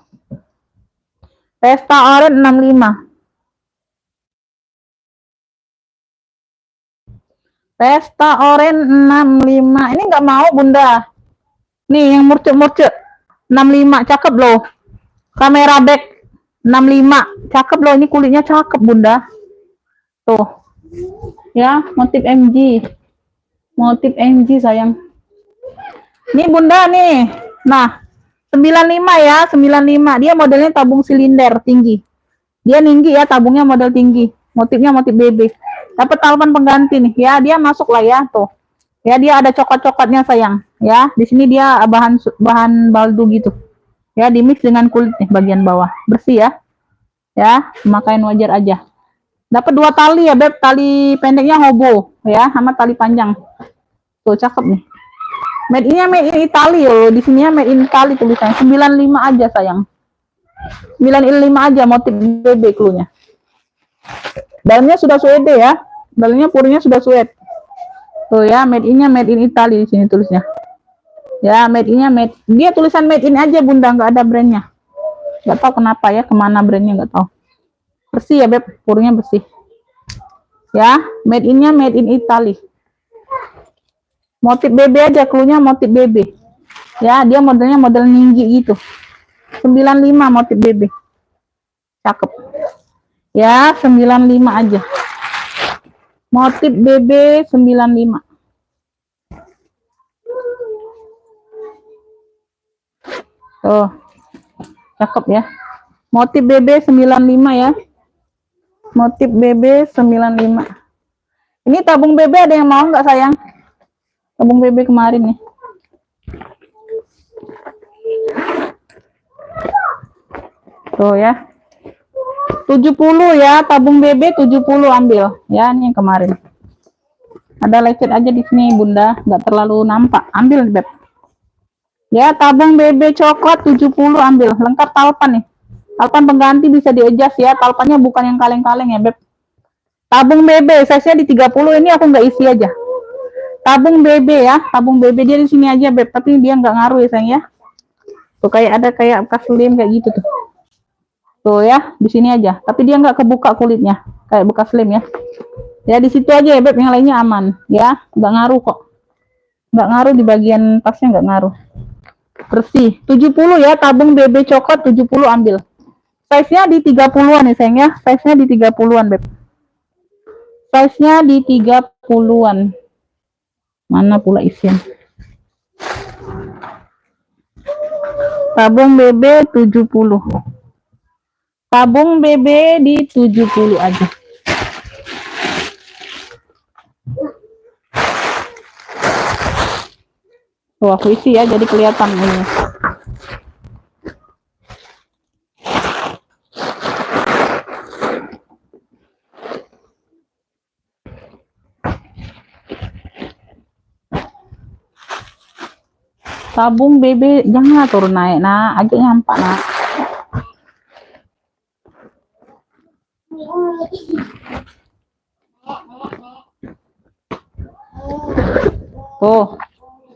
Pesta oren 65. Pesta oren 65. Ini nggak mau, Bunda. Nih, yang murcuk-murcuk. 65, cakep loh. Kamera back 65. Cakep loh, ini kulitnya cakep, Bunda. Tuh. Ya, motif MG. Motif MG, sayang. Nih, Bunda, nih. Nah, 95 ya, 95. Dia modelnya tabung silinder tinggi. Dia tinggi ya, tabungnya model tinggi. Motifnya motif BB. Dapat talipan pengganti nih. Ya, dia masuk lah ya, tuh. Ya, dia ada coklat-coklatnya sayang. Ya, di sini dia bahan baldu gitu. Ya, dimix dengan kulit nih bagian bawah. Bersih ya. Ya, pemakaian wajar aja. Dapat 2 tali ya, Beb. Tali pendeknya hobo ya, sama tali panjang. Tuh, cakep nih. Made in Italy loh. Di sininya made in Italy tulisannya. 95 aja sayang. 95 aja motif BB cluenya. Dalamnya sudah suede ya. Dalamnya purinya sudah suede. Tuh ya, made in Italy di sini tulisnya. Ya, made in-nya dia tulisan made in aja, Bunda, nggak ada brandnya. Nggak tahu kenapa ya, kemana brandnya nggak tahu. Bersih ya, Beb, purinya bersih. Ya, made in-nya made in Italy. Motif BB aja, cluenya motif BB. Ya, dia modelnya model tinggi gitu. 95 motif BB. Cakep. Ya, 95 aja. Motif BB 95. Tuh. Cakep ya. Motif BB 95 ya. Motif BB 95. Ini tabung BB ada yang mau nggak, sayang? Tabung BB kemarin nih. Tuh ya. 70 ya, tabung BB 70 ambil. Ya, ini yang kemarin. Ada lecet aja di sini, Bunda, nggak terlalu nampak. Ambil, Beb. Ya, tabung BB coklat 70 ambil. Lengkap talpan nih. Talpan pengganti bisa di-adjust ya. Talpannya bukan yang kaleng-kaleng ya, Beb. Tabung BB, size-nya di 30. Ini aku nggak isi aja. Tabung BB ya, tabung BB dia di sini aja, Beb. Tapi dia nggak ngaruh ya, sayang ya. Tuh kayak ada kayak bekas lem kayak gitu tuh. Tuh ya, di sini aja. Tapi dia nggak kebuka kulitnya, kayak bekas lem ya. Ya di situ aja ya, Beb. Yang lainnya aman ya, nggak ngaruh kok. Nggak ngaruh di bagian tasnya, nggak ngaruh. Bersih. 70 ya, tabung BB coklat 70 ambil. Size-nya di 30-an nih, sayang ya. Size-nya di 30-an, Beb. Size-nya di 30-an. Mana pula isian? Tabung BB 70. Tabung BB di 70 aja. Tuh aku isi ya, jadi kelihatan ini. Tabung BB jangan turun naik, nah, agak nyampak, nah. Tuh.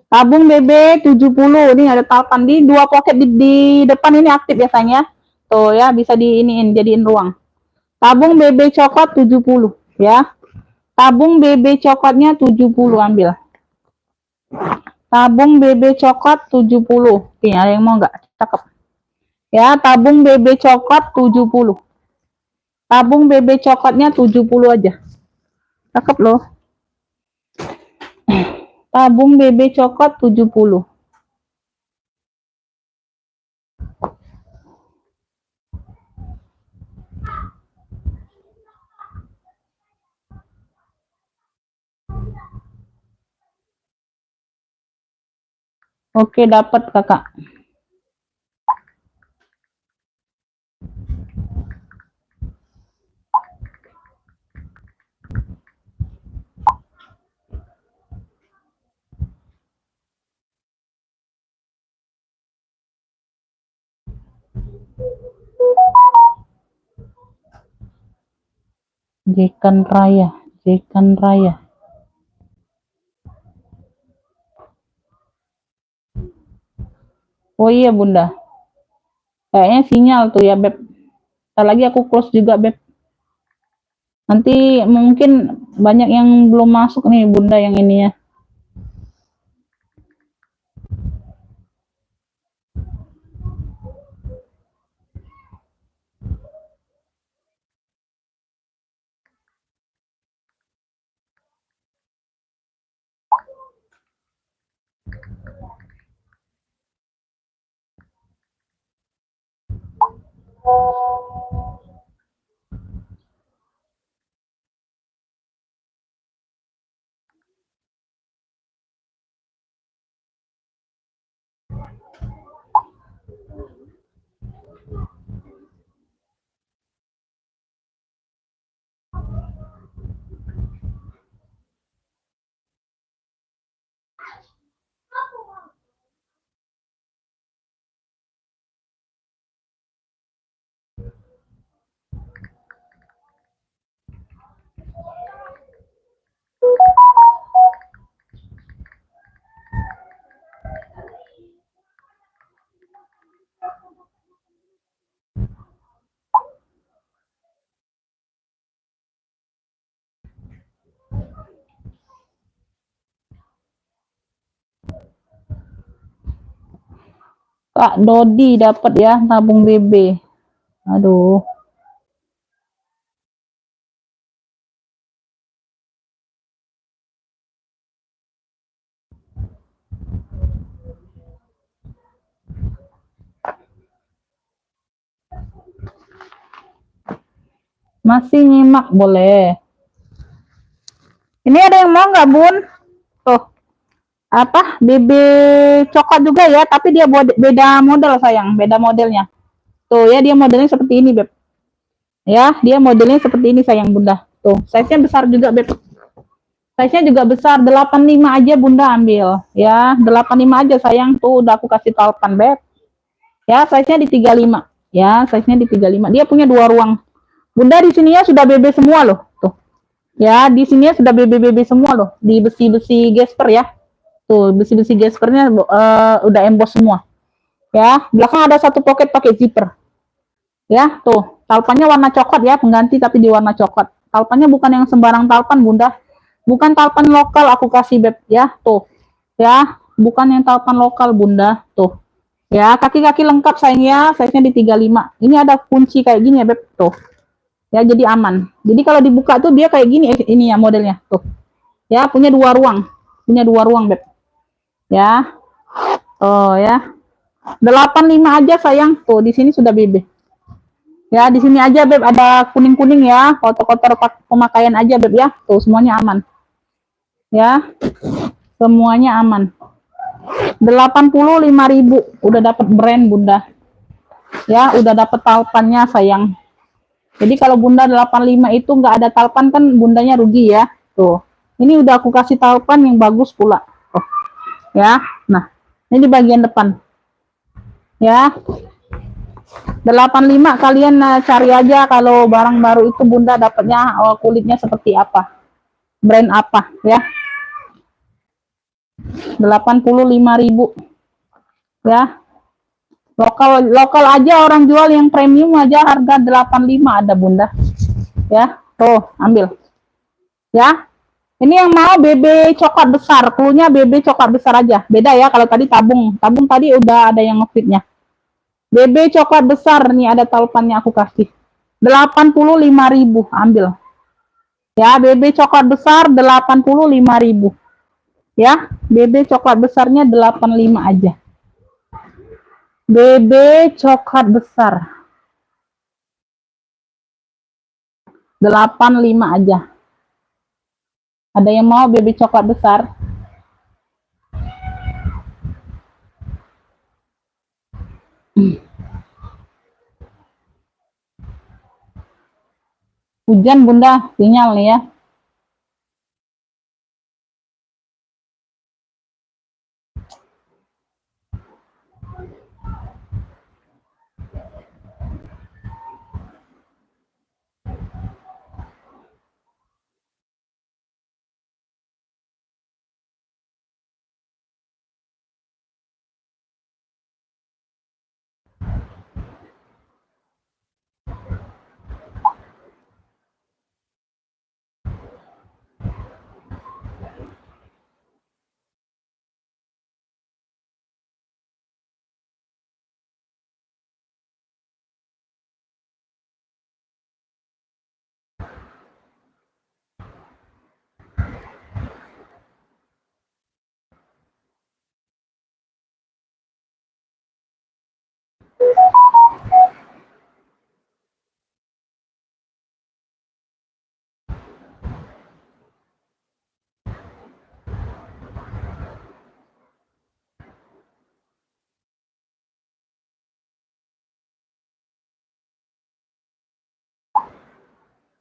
Tabung BB 70. Ini ada talpan di 2 pocket di depan ini aktif ya, sayang ya. Tuh ya, bisa diiniin, jadiin ruang. Tabung BB coklat 70 ya. Tabung BB coklatnya 70 ambil. Tabung BB coklat 70. Nih, ada yang mau nggak? Cakep. Ya, tabung BB coklat 70. Tabung BB coklatnya 70 aja. Cakep loh. Tabung BB coklat 70. Oke, dapat kakak. Jekan Raya, Jekan Raya. Oh iya bunda, kayaknya sinyal tuh ya beb. Ntar lagi aku close juga beb. Nanti mungkin banyak yang belum masuk nih bunda yang ini ya. Kak Dodi dapat ya tabung BB. Aduh. Masih nyimak boleh. Ini ada yang mau nggak bun? Tuh. Apa BB coklat juga ya, tapi dia beda model sayang, beda modelnya. Tuh ya, dia modelnya seperti ini beb. Ya, dia modelnya seperti ini sayang bunda. Tuh, size-nya besar juga beb. Size-nya juga besar, 85 aja bunda ambil. Ya, 85 aja sayang. Tuh udah aku kasih talpan beb. Ya, size-nya di 35. Ya, size-nya di 35. Dia punya 2 ruang. Bunda di sininya sudah BB semua loh. Tuh. Ya, di sininya sudah BB semua loh. Di besi-besi gesper ya. Tuh, besi-besi gespernya udah emboss semua. Ya, belakang ada satu pocket pakai zipper. Ya, tuh. Talpannya warna coklat ya, pengganti tapi di warna coklat. Talpannya bukan yang sembarang talpan, Bunda. Bukan talpan lokal aku kasih beb ya, tuh. Ya, bukan yang talpan lokal, Bunda. Tuh. Ya, kaki-kaki lengkap sayang ya, size-nya di 35. Ini ada kunci kayak gini ya, beb. Tuh. Ya, jadi aman. Jadi kalau dibuka tuh dia kayak gini ini ya modelnya. Tuh. Ya, punya 2 ruang. Punya 2 ruang, beb. Ya. Oh ya. 85 aja sayang. Tuh, di sini sudah BB. Ya, di sini aja beb ada kuning-kuning ya. Kotor-kotor pemakaian aja beb ya. Tuh, semuanya aman. Ya. Semuanya aman. 85.000 udah dapat brand bunda. Ya, udah dapat talpannya sayang. Jadi kalau bunda 85 itu nggak ada talpan kan bundanya rugi ya. Tuh. Ini udah aku kasih talpan yang bagus pula. Tuh. Ya. Nah, ini di bagian depan. Ya. 85 kalian cari aja kalau barang baru itu bunda dapatnya kulitnya seperti apa, brand apa ya. 85.000 ya, lokal aja orang jual yang premium aja harga 85 ada bunda Ya, tuh, ambil. Ya. Ini yang mau BB coklat besar, cluenya BB coklat besar aja. Beda ya kalau tadi tabung. Tabung tadi udah ada yang ngefitnya. BB coklat besar nih ada taupannya aku kasih. 85.000, ambil. Ya, BB coklat besar 85.000. Ya, BB coklat besarnya 85 aja. BB coklat besar 85 aja. Ada yang mau BB coklat besar? Hujan Bunda, sinyal nih ya.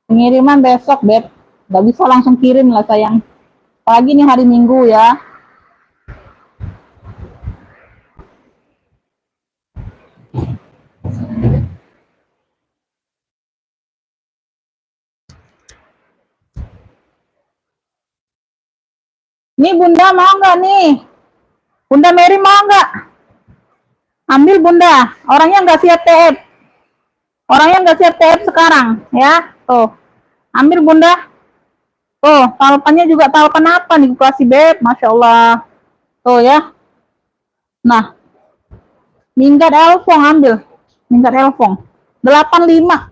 Pengiriman besok, Beb. Gak bisa langsung kirim lah sayang. Apalagi nih hari Minggu ya. Nih Bunda mau nggak nih? Bunda Mary mau nggak? Ambil Bunda. Orangnya nggak siap TF. Orangnya nggak siap TF sekarang ya. Tuh. Ambil Bunda. Tuh, taupannya juga taupan apa nih? Kasih Beb. Masya Allah. Tuh ya. Nah. Minggat Elfong ambil. Minggat Elfong. 85.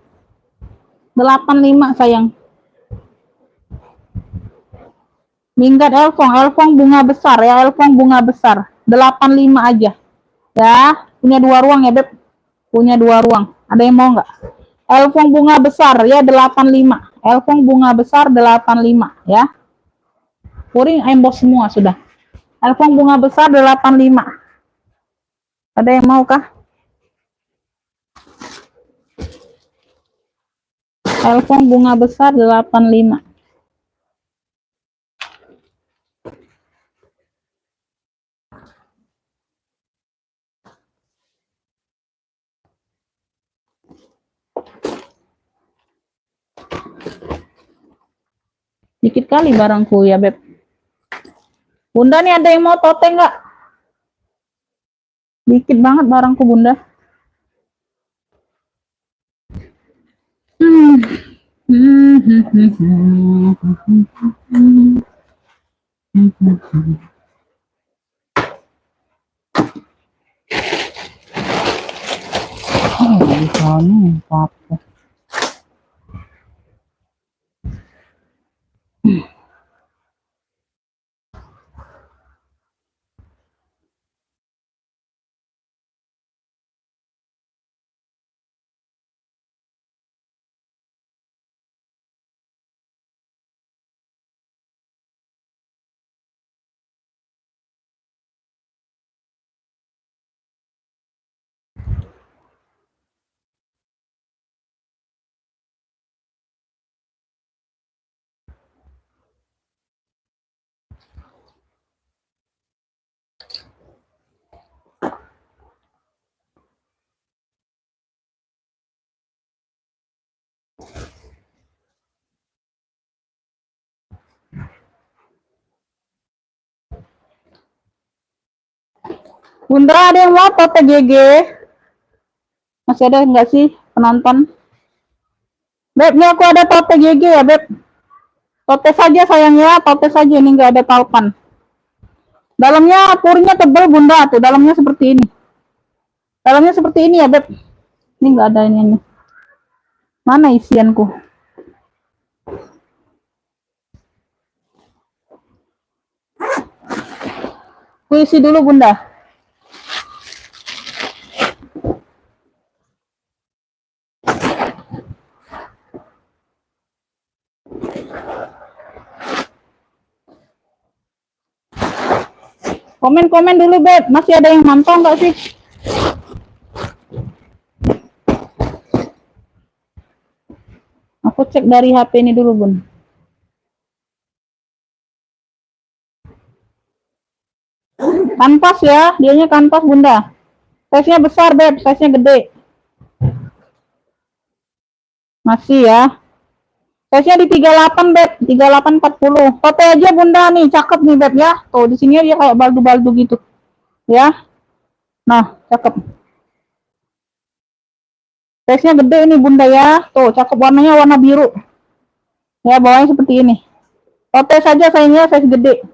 85 sayang. Minggat Elfong bunga besar ya, Elfong bunga besar. 85 aja. Ya, punya 2 ruang ya, Beb. Punya 2 ruang. Ada yang mau nggak? Elfong bunga besar ya 85. Elfong bunga besar 85 ya. Puring emboss semua sudah. Elfong bunga besar 85. Ada yang mau kah? Elfong bunga besar 85. Dikit kali barangku ya, Beb. Bunda nih ada yang mau tote nggak? Dikit banget barangku Bunda. Apa? Bunda ada yang mau tote GG? Masih ada nggak sih penonton? Beb, ini aku ada tote GG ya, Beb. Tote saja sayang ya, tote saja, ini nggak ada talpan. Dalamnya purnya tebal bunda tuh, dalamnya seperti ini. Dalamnya seperti ini ya, Beb. Ini nggak ada ini. Mana isianku? Aku isi dulu bunda. Komen-komen dulu, Beb. Masih ada yang mantau nggak sih? Aku cek dari HP ini dulu, Bun. Kanvas ya, dianya kanvas, bunda. Size-nya besar, Beb. Size-nya gede. Masih ya. Size-nya di 38, Beb. 3840. Tote aja, bunda nih. Cakep nih, Beb ya. Tuh, di sini dia kayak baldu-baldu gitu. Ya. Nah, cakep. Size-nya gede ini, bunda ya. Tuh, cakep, warnanya warna biru. Ya, bawahnya seperti ini. Tote saja sayangnya, size gede.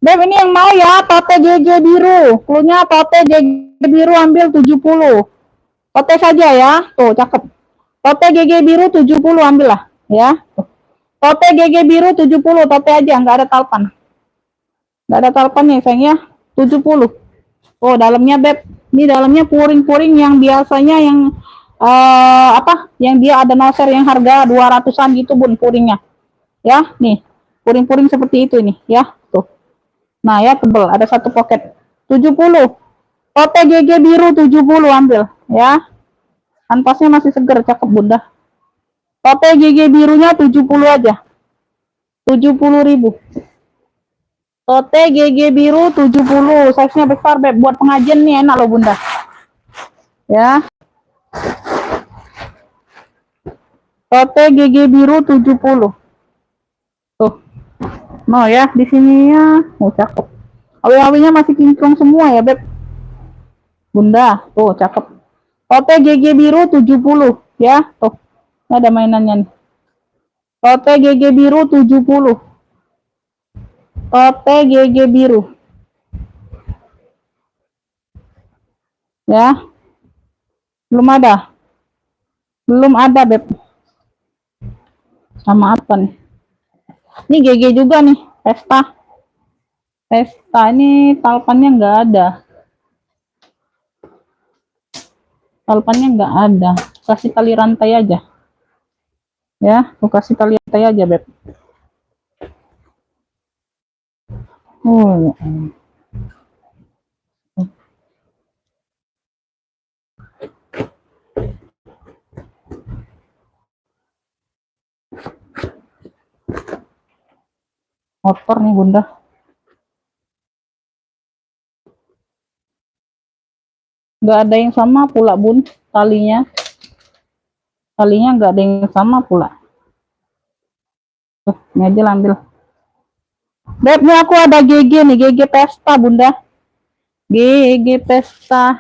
Beb, ini yang mau ya, tote JJ biru. Cluenya tote JJ biru ambil 70. Tote saja ya. Tuh, cakep. Tote GG biru 70 ambil lah, ya. Tote GG biru 70, tote aja, nggak ada talpan. Nggak ada talpan nih, sayangnya. 70. Oh, dalamnya, Beb. Ini dalamnya puring-puring yang biasanya yang yang dia ada noser yang harga 200-an gitu, Bun, puringnya. Ya, nih. Puring-puring seperti itu ini, ya. Tuh. Nah, ya tebel, ada satu pocket. 70. Tote GG biru 70 ambil, ya. Kanvasnya masih seger, cakep, bunda. Tote GG birunya 70 aja. 70.000. Tote GG biru 70. Size-nya besar, Beb. Buat pengajian nih enak loh, bunda. Ya. Tote GG biru 70. Tuh. No ya, di sininya. Oh, cakep. Awi-awinya masih kinclong semua ya, Beb. Bunda, tuh cakep. Tote GG biru 70 ya. Tuh. Ini ada mainannya nih. Tote GG biru 70. Tote GG biru. Ya. Belum ada. Belum ada, Beb. Sama apa nih? Ini GG juga nih, Pesta. Pesta ini talpannya nggak ada. Talpannya nggak ada. Kasih tali rantai aja. Ya, aku kasih tali rantai aja, Beb. Oh. Motor nih, bunda. Nggak ada yang sama pula, Bun, talinya. Talinya nggak ada yang sama pula. Tuh, ini aja lah, ambil. Beb, nih aku ada GG nih, GG Pesta, bunda. GG Pesta.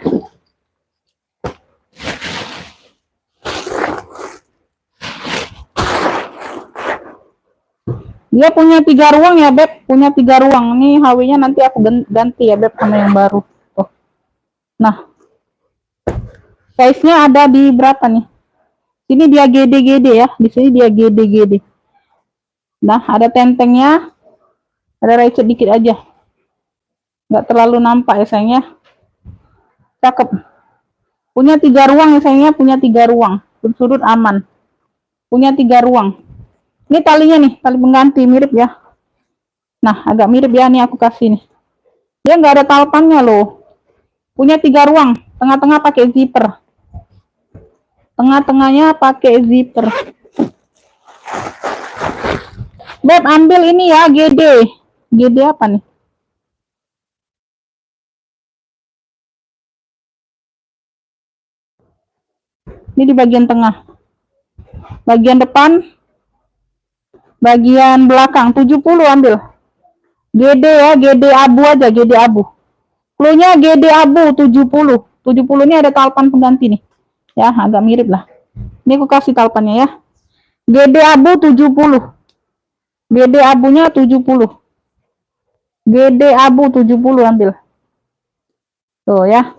Dia punya 3 ruang ya, Beb. Punya 3 ruang. Nih HW-nya nanti aku ganti ya, Beb, sama yang baru. Tuh. Nah. Size-nya ada di berapa nih? Sini dia GD-GD ya. Di sini dia GD-GD. Nah, ada tentengnya. Ada recet dikit aja. Nggak terlalu nampak ya, sayangnya. Cakep. Punya 3 ruang ya, sayangnya. Punya 3 ruang. Sudut aman. Punya 3 ruang. Ini talinya nih, tali pengganti mirip ya. Nah, agak mirip ya, nih aku kasih nih. Dia nggak ada talpannya loh. Punya 3 ruang, tengah-tengah pakai zipper. Tengah-tengahnya pakai zipper. Beb, ambil ini ya, GD. GD apa nih? Ini di bagian tengah. Bagian depan. Bagian belakang 70 ambil. GD ya, GD abu aja, GD abu. Cluenya GD abu 70. 70 ini ada talpan pengganti nih. Ya, agak mirip lah. Ini aku kasih talpannya ya. GD abu 70. GD abunya 70. GD abu 70 ambil. Tuh ya.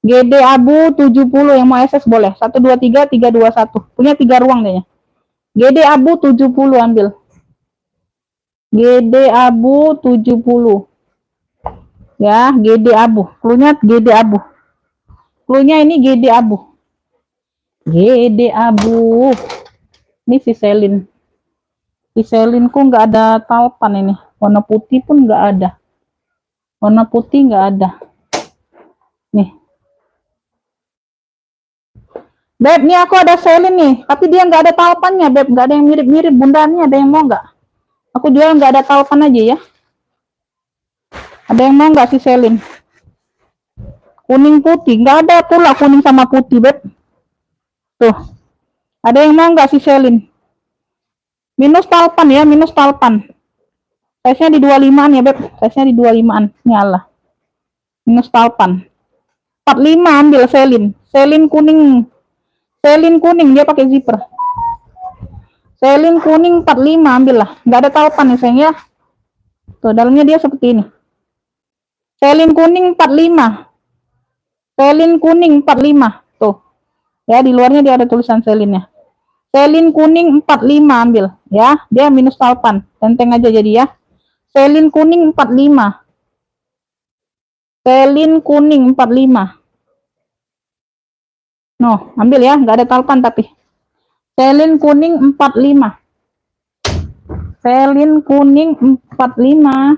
GD abu 70 yang mau SS boleh. 1 2 3 3 2 1. Punya 3 ruang kayaknya. GD abu 70 ambil. GD abu 70. Ya, GD abu. Cluenya GD abu. Cluenya ini GD abu. GD abu. Ini si Selin. Si Selinku nggak ada talpan ini. Warna putih pun nggak ada. Warna putih nggak ada. Nih. Beb, nih aku ada Selin nih. Tapi dia nggak ada talpannya, Beb. Nggak ada yang mirip-mirip bundanya. Ada yang mau nggak? Aku jual nggak ada talpan aja ya. Ada yang mau nggak si Selin? Kuning putih. Nggak ada pula kuning sama putih, Beb. Tuh. Ada yang mau nggak si Selin? Minus talpan ya, minus talpan. Size-nya di 25-an ya, Beb. Size-nya di 25-an. Ini Allah. Minus talpan. 45 ambil Selin. Selin kuning. Selin kuning dia pakai zipper. Selin kuning 45 ambil lah. Nggak ada talpan nih sayang ya. Tuh dalamnya dia seperti ini. Selin kuning 45. Selin kuning 45. Tuh. Ya di luarnya dia ada tulisan Selinnya. Selin kuning 45 ambil ya. Dia minus talpan. Tenteng aja jadi ya. Selin kuning 45. Selin kuning 45. No, ambil ya, nggak ada talpan tapi. Selin kuning 45. Selin kuning 45.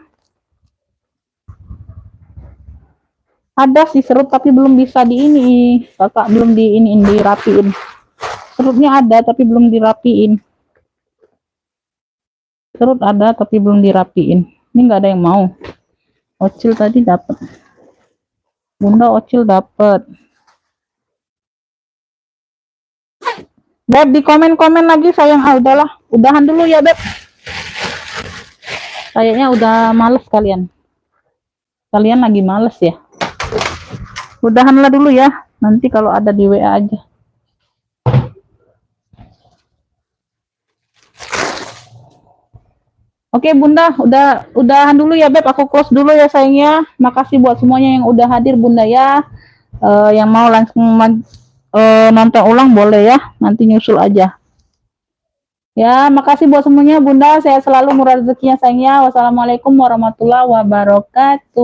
Ada sih serut tapi belum bisa di ini. Kakak belum di ini dirapiin. Serutnya ada tapi belum dirapiin. Serut ada tapi belum dirapiin. Ini nggak ada yang mau. Ocil tadi dapat. Bunda Ocil dapat. Beb di komen-komen lagi sayang. Ah udahlah, udahan dulu ya Beb. Kayaknya udah males kalian. Kalian lagi males ya. Udahanlah dulu ya. Nanti kalau ada di WA aja. Oke Bunda, udahan dulu ya Beb, aku close dulu ya sayangnya. Makasih buat semuanya yang udah hadir Bunda ya. Yang mau langsung nonton ulang boleh ya, nanti nyusul aja. Ya, makasih buat semuanya Bunda, saya selalu murah rezekinya sayangnya. Wassalamualaikum warahmatullahi wabarakatuh.